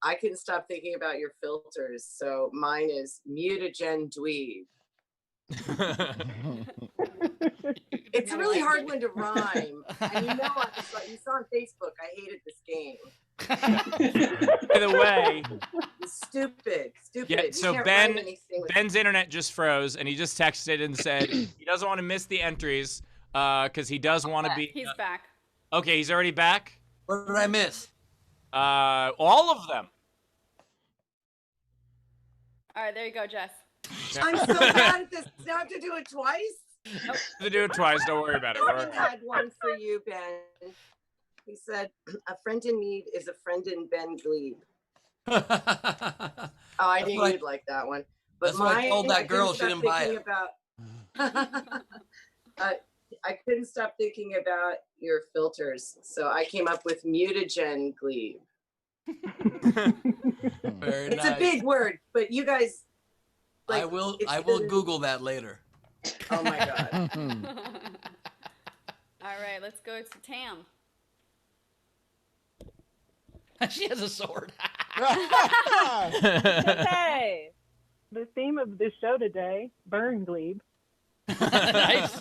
I couldn't stop thinking about your filters. So mine is mutagen dweeb. It's a really hard one to rhyme. And you know, you saw on Facebook, I hated this game. By the way, Stupid. yeah, You so can't Ben, write anything with- Ben's internet just froze, and he just texted and said he doesn't want to miss the entries because he does want to be. He's back. Okay, he's already back. What did I miss? All of them. All right, there you go, Jess. I'm so bad at this. Now I have to do it twice. To do it twice. Don't worry about it. Jordan had one for you, Ben. He said, a friend in need is a friend in Ben Gleib. Oh, I That's knew what I- you'd like that one. But that's what I told that girl, she couldn't didn't buy stop it. thinking about- I couldn't stop thinking about your filters. So I came up with mutagen Gleib. Very It's nice. a big word, but you guys, I will it's the- Google that later. Oh my God. All right, let's go to Tam. She has a sword. Hey, The theme of this show today, Burn Gleib. Nice.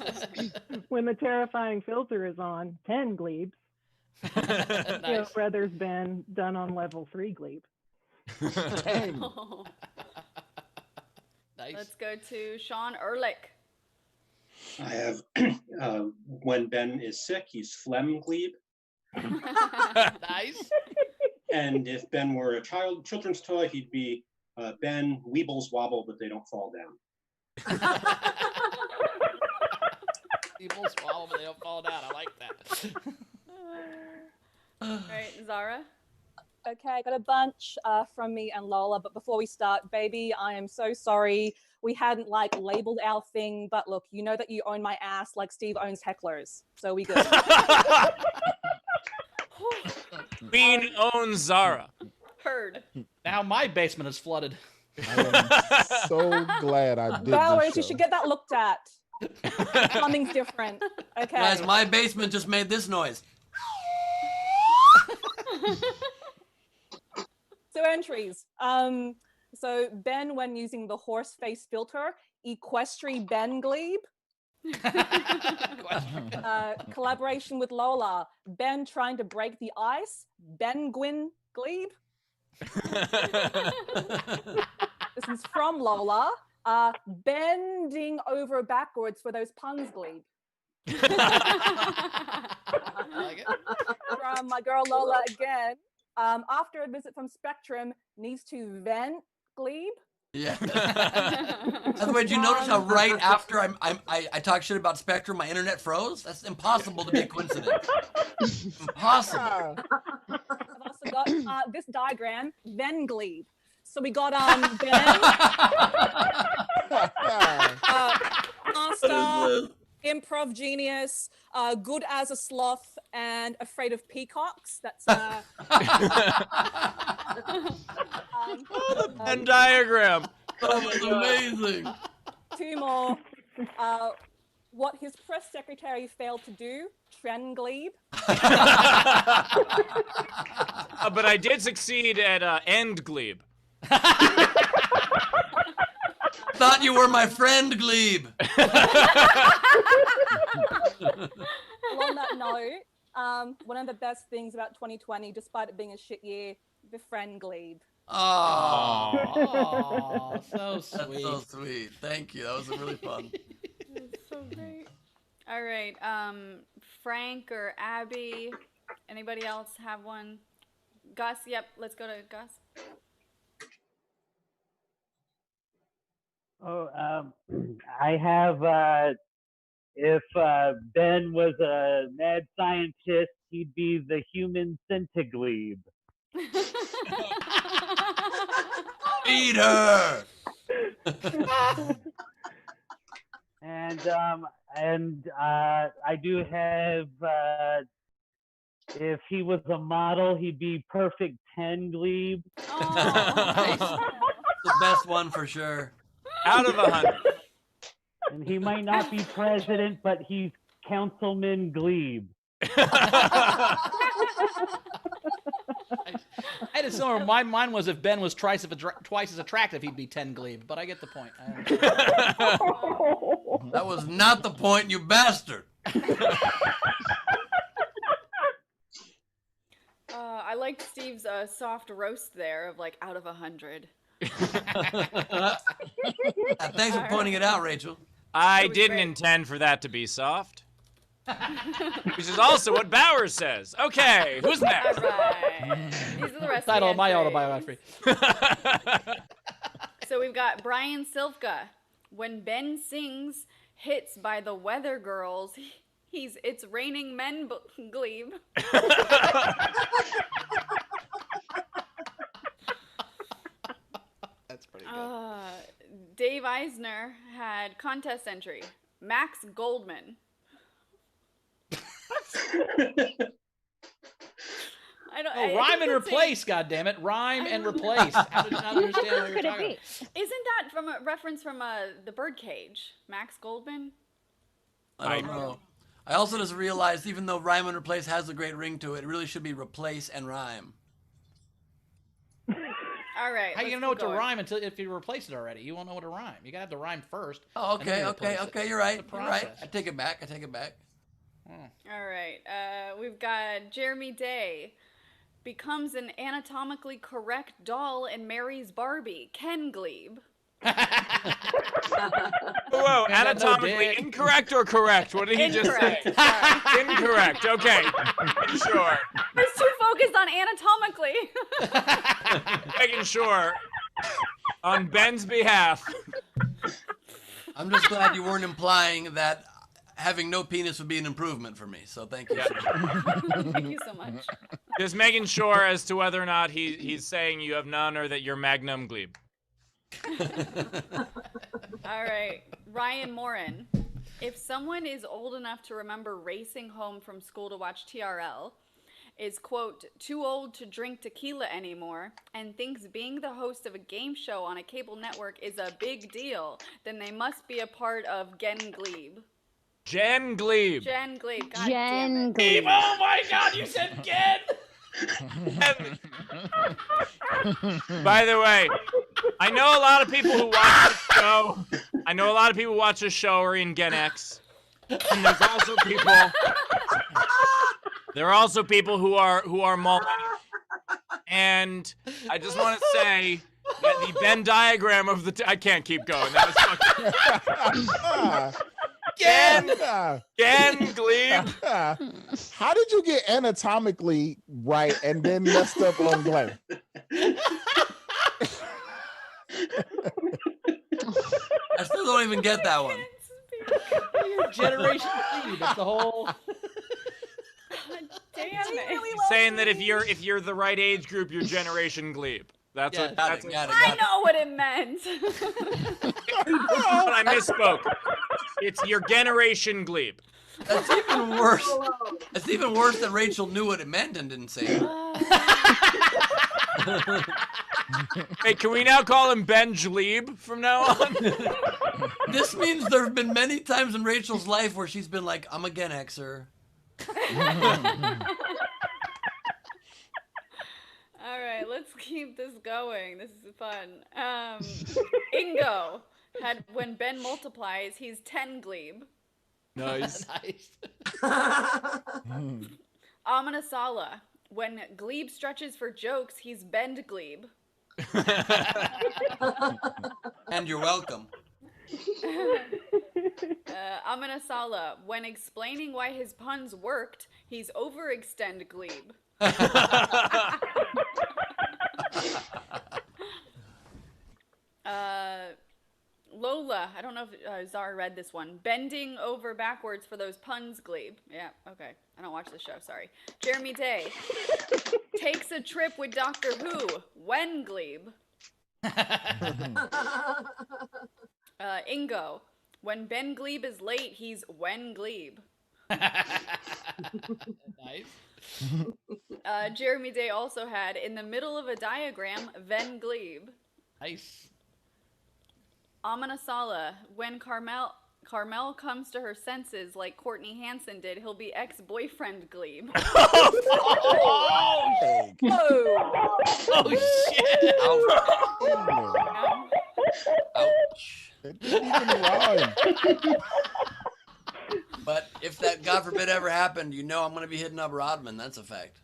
When the terrifying filter is on, 10 Gleibs. Nice. Brothers been done on level 3 Gleib. Nice. Let's go to Sean Ehrlich. I have, when Ben is sick, he's Phlegm Gleib. Nice. And if Ben were a children's toy, he'd be Ben Weebles Wobble, but they don't fall down. People swallow, but they don't fall down. I like that. All right, Zara. okay, I got a bunch from me and Lola, but before we start, baby, I am so sorry. We hadn't labeled our thing, but look, you know that you own my ass like Steve owns hecklers, so we good. Queen owns Zara. Heard. Now my basement is flooded. I am so glad I did Bowers, this you show. should get that looked at. Plumbing's different. Okay. Guys, my basement just made this noise. So entries. So Ben, when using the horse face filter, equestrian Ben Gleib. Collaboration with Lola. Ben trying to break the ice. Ben Gwyn Gleib. This is from Lola. Bending over backwards for those puns, Gleib. From my girl Lola again. After a visit from Spectrum, needs to vent, Gleib. Yeah. By the way, did you notice how right after I talk shit about Spectrum, my internet froze? That's impossible to be a coincidence. Impossible. I've also got this diagram, then Gleib. So we got Ben, master, improv genius, good as a sloth, and afraid of peacocks. That's the Venn diagram. That was amazing. 2 more. What his press secretary failed to do, Tren Gleib. But I did succeed at end Gleib. Thought you were my friend, Gleib. On that note, one of the best things about 2020, despite it being a shit year, the friend Gleib. Oh, so sweet. That's so sweet. Thank you. That was really fun. That's so great. All right, Frank or Abby, anybody else have one? Gus, yep, let's go to Gus. Oh, I have, if Ben was a mad scientist, he'd be the human centiglebe. Eat her! And I do have, if he was a model, he'd be perfect 10 glebe. The best one for sure. Out of 100. And he might not be president, but he's Councilman Gleib. I had a similar. Mine was if Ben was twice as attractive, he'd be 10 Gleib. But I get the point. That was not the point, you bastard. I liked Steve's soft roast there of like out of 100. Thanks for pointing it out, Rachel. I didn't intend for that to be soft. Which is also what Bowers says. Okay, who's next? All right. These are the rest Title of of my entries. autobiography. So we've got Brian Silvka. When Ben sings hits by the Weather Girls, it's raining men Gleib. That's pretty good. Dave Eisner had contest entry. Max Goldman. Rhyme and replace, goddammit. Rhyme and replace. How did you not understand what you're talking about? Isn't that from a reference from the Birdcage? Max Goldman? I don't know. I also just realized even though rhyme and replace has a great ring to it, it really should be replace and rhyme. All right. How are you gonna know what to rhyme if you replace it already? You won't know what to rhyme. You gotta have to rhyme first. Oh, and then you replace it. okay. You're right. It's a You're right. process. I take it back. All right. We've got Jeremy Day. Becomes an anatomically correct doll and marries Barbie. Ken Gleib. Whoa, anatomically incorrect or correct? What did he just say? Incorrect. Okay. Sure. He's too focused on anatomically. Making sure. On Ben's behalf. I'm just glad you weren't implying that having no penis would be an improvement for me. So thank you. Thank you so much. Just making sure as to whether or not he's saying you have none or that you're Magnum Gleib. All right. Ryan Morin. If someone is old enough to remember racing home from school to watch TRL, is, quote, too old to drink tequila anymore, and thinks being the host of a game show on a cable network is a big deal, then they must be a part of Gen Gleib. Jen Gleib. Jen Gleib. God Jen damn it. Gleib. Oh my God! You said Gen. By the way, I know a lot of people who watch the show. I know a lot of people watch the show are in Gen X. And there's also people. There are also people who are millennials. And I just want to say that the Venn diagram of the I can't keep going. That was fucking. Gen Gleib. How did you get anatomically right and then messed up on Gleib? I still don't even get that one. Your generation Glebe. That's the whole. Damn it. He's saying that if you're the right age group, you're Generation Glebe. That's Yeah, what. Got That's it, what. got it, I got it. know what it meant. But I misspoke. It's your Generation Glebe. That's even worse. That's even worse than Rachel knew what it meant and didn't say it. Hey, can we now call him Ben Glebe from now on? This means there have been many times in Rachel's life where she's been like, I'm a Gen Xer. All right, let's keep this going. This is fun. Ingo had when Ben multiplies, he's 10 Glebe. Nice. Nice. Amanasala, when Glebe stretches for jokes, he's Bend Glebe. And you're welcome. Amanasala, when explaining why his puns worked, he's overextend Glebe. Lola, I don't know if Zara read this one. Bending over backwards for those puns, Glebe. Yeah, okay. I don't watch the show, sorry. Jeremy Day takes a trip with Doctor Who. When, Glebe? Ingo, when Ben Glebe is late, he's when Glebe. Nice. Jeremy Day also had, in the middle of a diagram, Ven Glebe. Nice. Amanasala, when Carmel comes to her senses like Courtney Hansen did, he'll be ex-boyfriend Glebe. Oh, shit. Ouch. It didn't even rhyme. But if that, God forbid, ever happened, you know I'm going to be hitting up Rodman. That's a fact.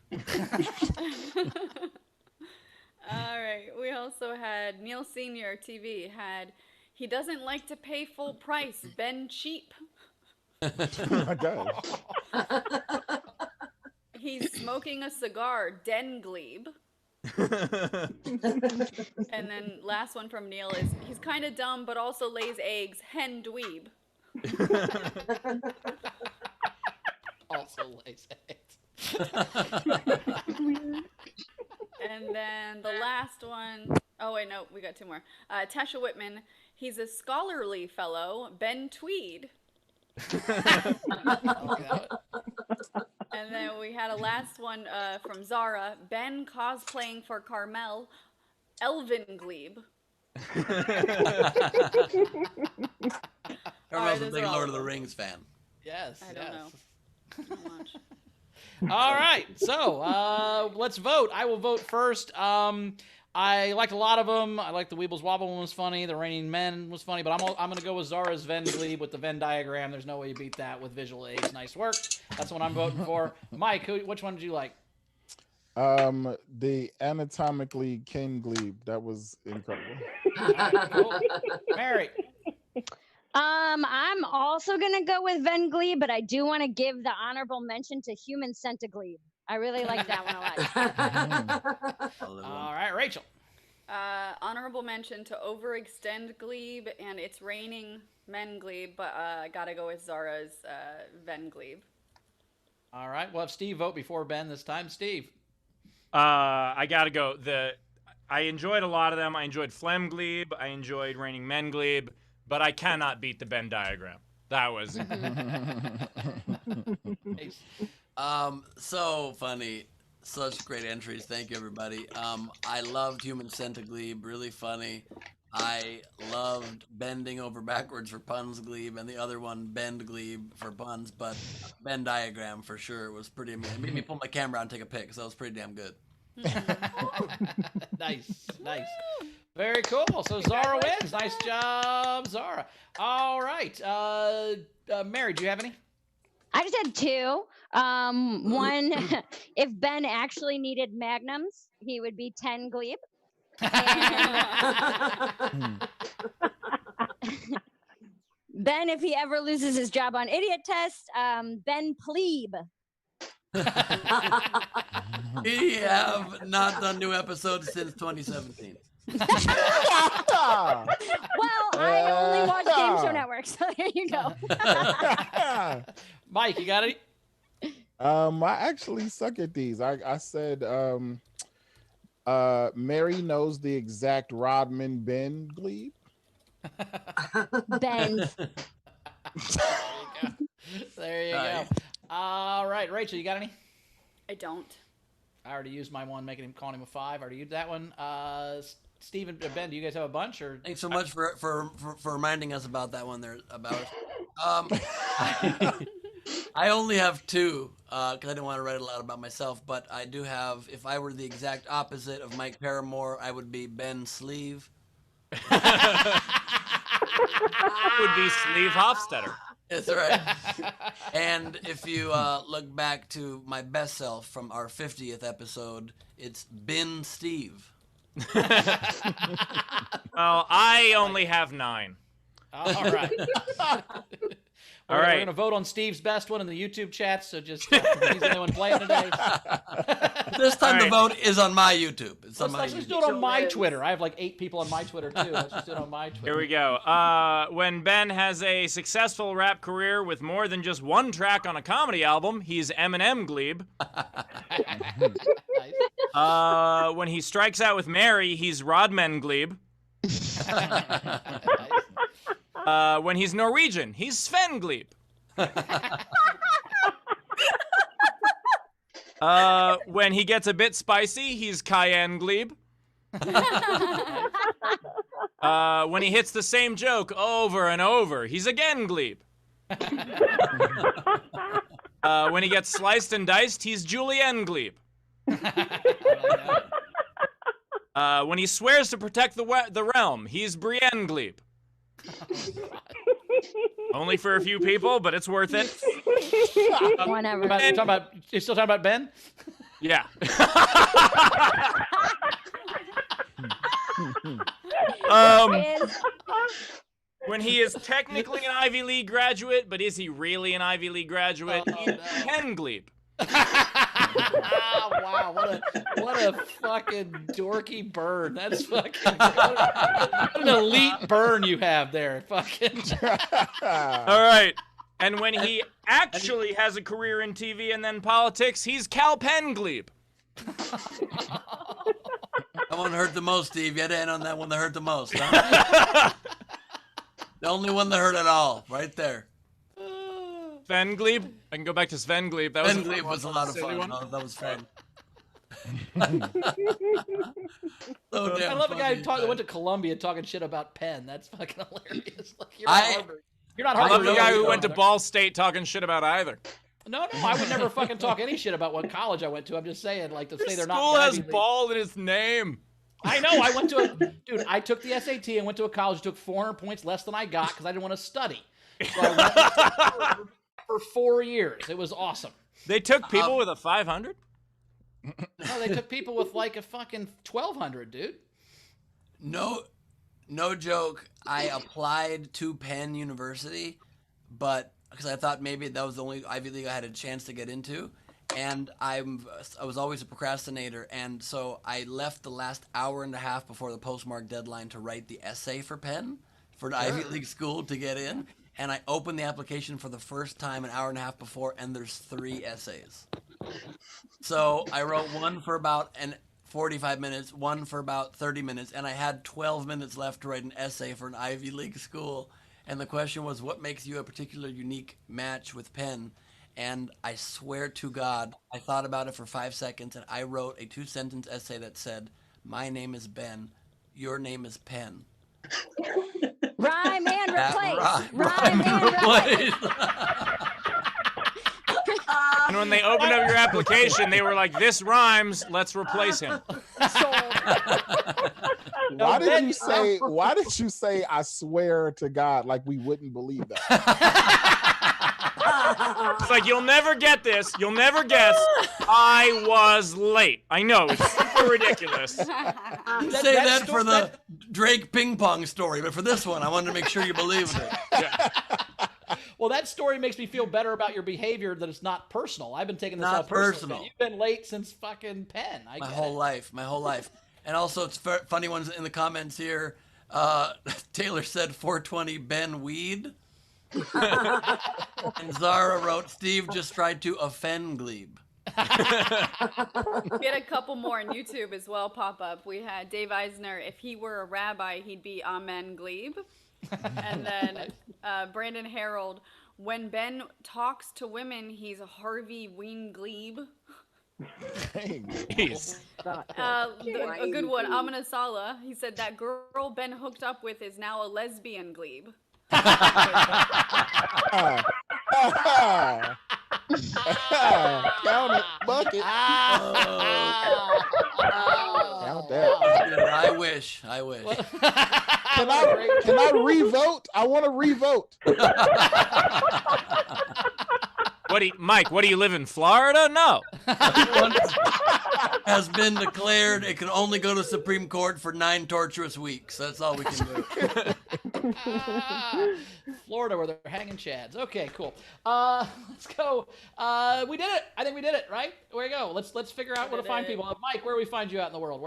All right. We also had Neil Senior TV had, he doesn't like to pay full price, Ben Cheap. Oh my gosh. He's smoking a cigar, Den Glebe. And then last one from Neil is, he's kind of dumb but also lays eggs, Hen Dweeb. Also lays eggs. And then the last one, oh wait, no, we got two more. Tasha Whitman, he's a scholarly fellow, Ben Tweed. And then we had a last one from Zara, Ben cosplaying for Carmel, Elvin Glebe. Everyone's a those big are all Lord of of the them. Rings fan. Yes. I don't know. Not much. All right, so let's vote. I will vote first. I liked a lot of them. I liked the Weebles Wobble one was funny. The Raining Men was funny, but I'm going to go with Zara's Venn Glebe with the Venn diagram. There's no way you beat that with visual aids. Nice work. That's what I'm voting for. Mike, which one did you like? The anatomically Ken Glebe. That was incredible. All right, cool. Mary. I'm also gonna go with Ven Glebe, but I do want to give the honorable mention to Human Centiglebe. I really like that one a lot. All right, Rachel. Honorable mention to Overextend Glebe and It's Raining Men Glebe, but I gotta go with Zara's Ven Glebe. All right, we'll have Steve vote before Ben this time. Steve. I gotta go. I enjoyed a lot of them. I enjoyed Phlegm Glebe. I enjoyed Raining Men Glebe. But I cannot beat the Venn diagram. That was so funny. Such great entries. Thank you, everybody. I loved Human Centiglebe. Really funny. I loved Bending Over Backwards for Puns Glebe, and the other one, Bend Glebe for puns. But Venn diagram for sure was pretty amazing. It made me pull my camera out and take a pic, so that was pretty damn good. Nice. Very cool. So Zara wins. Nice job, Zara. All right. Mary, do you have any? I just had two. One, if Ben actually needed magnums, he would be 10 Glebe. Ben, if he ever loses his job on Idiot Test, Ben Plebe. We have not done new episodes since 2017. Well, I only watch Game Show Network, so there you go. Mike, you got any? I actually suck at these. I said Mary knows the exact Rodman Ben Gleib. Ben's. There you go. All right, Rachel, you got any? I don't. I already used my one, calling him a 5. I already used that one. Steve and Ben, do you guys have a bunch? Or Thanks so much for reminding us about that one there about. I only have 2 because I didn't want to write a lot about myself, but I do have. If I were the exact opposite of Mike Paramore, I would be Ben Sleeve. Would be Sleeve Hofstetter. That's right. And if you look back to my best self from our 50th episode, it's Ben Steve. Well, I only have 9. all right. All right. We're going to vote on Steve's best one in the YouTube chat, so just he's the only one playing today. This time the right. vote is on my YouTube. It's on my Let's just YouTube. do it on my Twitter. I have like 8 people on my Twitter, too. Let's just do it on my Twitter. Here we go. When Ben has a successful rap career with more than just one track on a comedy album, he's Eminem Gleib. Nice. When he strikes out with Mary, he's Rodman Gleib. When he's Norwegian, he's Sven Gleib. When he gets a bit spicy, he's Cayenne Gleib. When he hits the same joke over and over, he's again Gleib. When he gets sliced and diced, he's Julienne Gleib. When he swears to protect the realm, he's Brienne Gleib. Only for a few people, but it's worth it. Whatever. You still talking about Ben? Yeah. When he is technically an Ivy League graduate, but is he really an Ivy League graduate? He's Ken Gleib. Wow, what a fucking dorky burn. That's fucking what an elite burn you have there. Fucking. All right. And when he actually has a career in TV and then politics, he's Cal Penn Gleib. That one hurt the most, Steve. You had to end on that one that hurt the most. Huh? The only one that hurt at all, right there. Sven Gleib. I can go back to Sven Gleib. That Sven Gleib was a lot of fun. Oh, that was fun. I love a guy that went to Columbia talking shit about Penn. That's fucking hilarious. Like, you're not Harvard. You're not I Harvard. love the guy who went to Ball State talking shit about either. No, I would never fucking talk any shit about what college I went to. I'm just saying, like, to say they're not. School has ball in its name. I know. I went to dude. I took the SAT and went to a college. Took 400 points less than I got because I didn't want to study. So I went for 4 years. It was awesome. They took people with a 500. No, they took people with like a fucking 1,200, dude. No joke. I applied to Penn University, but because I thought maybe that was the only Ivy League I had a chance to get into, and I was always a procrastinator, and so I left the last hour and a half before the postmark deadline to write the essay for Penn for an Ivy League school to get in, and I opened the application for the first time an hour and a half before, and there's 3 essays. So I wrote one for about 45 minutes, one for about 30 minutes, and I had 12 minutes left to write an essay for an Ivy League school. And the question was, what makes you a particular unique match with Penn? And I swear to God, I thought about it for 5 seconds, and I wrote a 2-sentence essay that said, "My name is Ben, your name is Penn." Rhyme and replace. Rhyme and replace. And when they opened up your application, they were like, "This rhymes. Let's replace him." Why did you say? I swear to God, like we wouldn't believe that. It's like, you'll never get this. You'll never guess. I was late. I know, it's super ridiculous. Say that for the Drake ping pong story, but for this one, I wanted to make sure you believed it. Yeah. Well, that story makes me feel better about your behavior that it's not personal. I've been taking this Not all personal. personal. You've been late since fucking Penn. My whole life. And also, it's funny ones in the comments here. Taylor said 420 Ben Weed. And Zara wrote, Steve just tried to offend Gleib. We had a couple more on YouTube as well pop up. We had Dave Eisner, if he were a rabbi, he'd be Amen Gleib. And then Brandon Harold, when Ben talks to women, he's Harvey Ween Gleib. Jeez. A good one, Amina Sala. He said that girl Ben hooked up with is now a lesbian Gleib. Count it, bucket. Count that. I wish. Can I revote? I want to revote. Mike, what do you live in Florida? No. Has been declared it can only go to Supreme Court for 9 torturous weeks. That's all we can do. Florida, where they're hanging chads. Okay, cool. Let's go. We did it. I think we did it, right? Where you go? Let's figure out where to find people. Mike, where do we find you out in the world?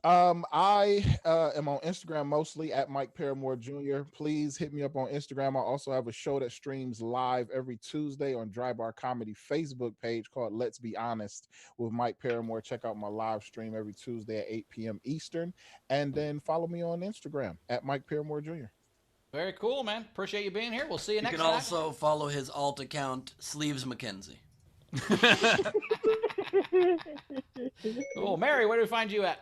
I am on Instagram mostly at Mike Paramore Jr. Please hit me up on Instagram. I also have a show that streams live every Tuesday on Dry Bar Comedy Facebook page called Let's Be Honest with Mike Paramore. Check out my live stream every Tuesday at 8 p.m. Eastern. And then follow me on Instagram at Mike Paramore Jr. Very cool, man. Appreciate you being here. We'll see you next time. You can also follow his alt account, Sleeves McKenzie. Cool. Mary, where do we find you at?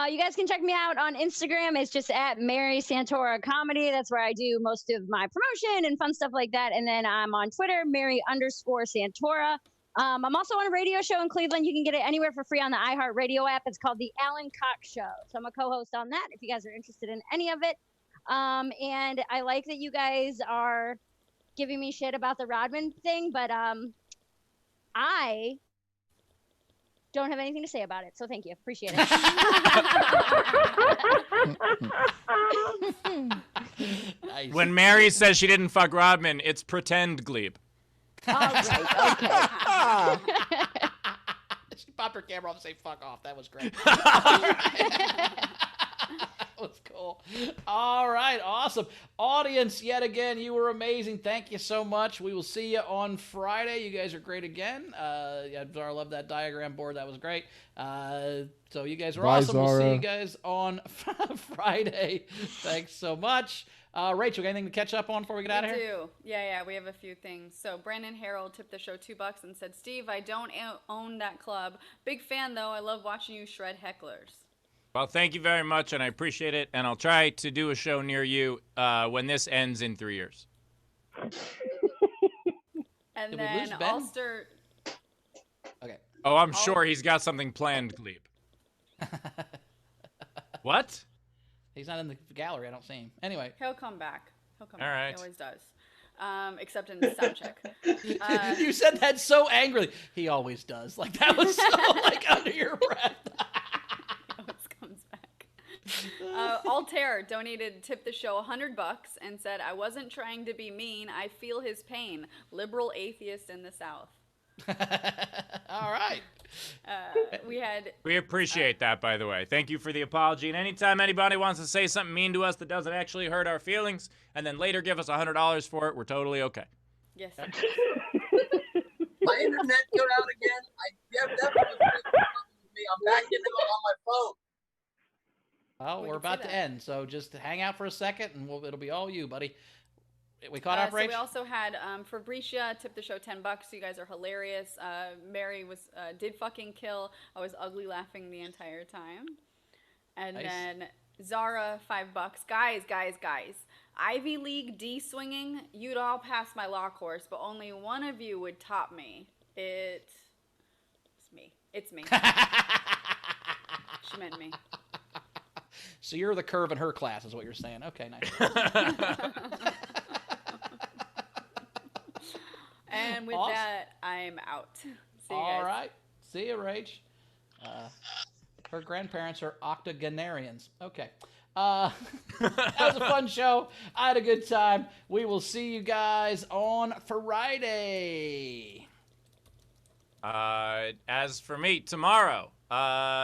You guys can check me out on Instagram. It's just at Mary Santora Comedy. That's where I do most of my promotion and fun stuff like that. And then I'm on Twitter, Mary_Santora. I'm also on a radio show in Cleveland. You can get it anywhere for free on the iHeartRadio app. It's called The Alan Cox Show. So I'm a co-host on that if you guys are interested in any of it. And I like that you guys are giving me shit about the Rodman thing, but I don't have anything to say about it, so thank you. Appreciate it. Nice. When Mary says she didn't fuck Rodman, it's pretend Gleib. All right, okay. She popped her camera off and say fuck off. That was great. That was cool. All right, awesome. Audience, yet again, you were amazing. Thank you so much. We will see you on Friday. You guys are great again. I love that diagram board. That was great. So you guys are awesome. Zara. We'll see you guys on Friday. Thanks so much. Rachel, anything to catch up on before we get out of here? We do. Yeah, we have a few things. So Brandon Harold tipped the show $2 and said, Steve, I don't own that club. Big fan, though. I love watching you shred hecklers. Well, thank you very much, and I appreciate it. And I'll try to do a show near you when this ends in 3 years. And Did we then lose Ben? Ulster. Okay. Oh, I'm sure he's got something planned, Gleib. What? He's not in the gallery. I don't see him. Anyway. He'll come back. All back. Right. He always does. Except in the sound check. You said that so angrily. He always does. Like, that was so, like, under your breath. Altair tipped the show $100 and said, I wasn't trying to be mean. I feel his pain. Liberal atheist in the South. All right. We appreciate that, by the way. Thank you for the apology. And anytime anybody wants to say something mean to us that doesn't actually hurt our feelings and then later give us $100 for it, we're totally okay. Yes. My internet got out again. That was me. I'm back in on my phone. Well, we're about to end, so just hang out for a second, and it'll be all you, buddy. We caught up, Rach? So we also had Fabricia tipped the show $10. You guys are hilarious. Mary did fucking kill. I was ugly laughing the entire time. And Nice. then Zara $5. Guys. Ivy League D swinging. You'd all pass my law course, but only one of you would top me. It's me. It's me. She meant me. So you're the curve in her class, is what you're saying. Okay, nice. And with Awesome. that, I'm out. See you All guys. right. See you, Rach. Her grandparents are octogenarians. Okay. That was a fun show. I had a good time. We will see you guys on Friday. As for me, tomorrow,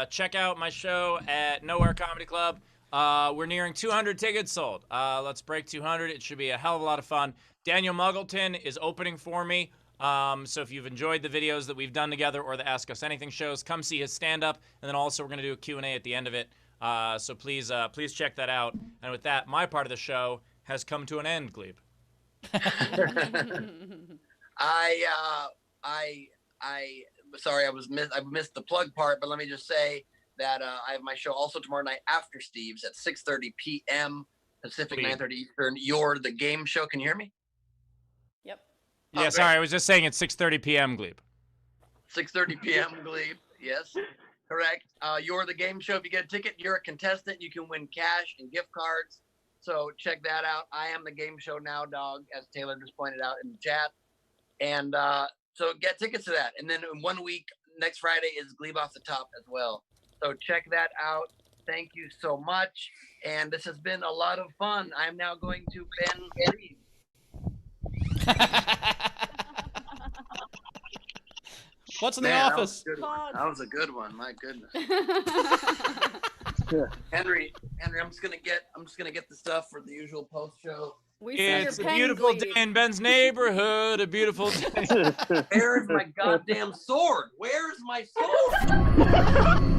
check out my show at Nowhere Comedy Club. We're nearing 200 tickets sold. Let's break 200. It should be a hell of a lot of fun. Daniel Muggleton is opening for me. So if you've enjoyed the videos that we've done together or the Ask Us Anything shows, come see his stand-up. And then also we're going to do a Q&A at the end of it. So please check that out. And with that, my part of the show has come to an end, Gleib. Sorry, I missed the plug part, but let me just say that I have my show also tomorrow night after Steve's at 6:30 p.m. Pacific, 9:30 Eastern. You're the game show. Can you hear me? Yep. Yeah, sorry, I was just saying it's 6:30 p.m. Gleib. 6:30 p.m. Gleib. Yes, correct. You're the game show. If you get a ticket, you're a contestant. You can win cash and gift cards. So check that out. I am the game show now, dog, as Taylor just pointed out in the chat. And so get tickets to that. And then in 1 week, next Friday is Gleib Off the Top as well. So check that out. Thank you so much. And this has been a lot of fun. I'm now going to Ben Gleib. What's in the office? That was a good one. My goodness. Henry, I'm just gonna get the stuff for the usual post show. It's a beautiful day in Ben's neighborhood. A beautiful day. Where is my goddamn sword? Where's my sword?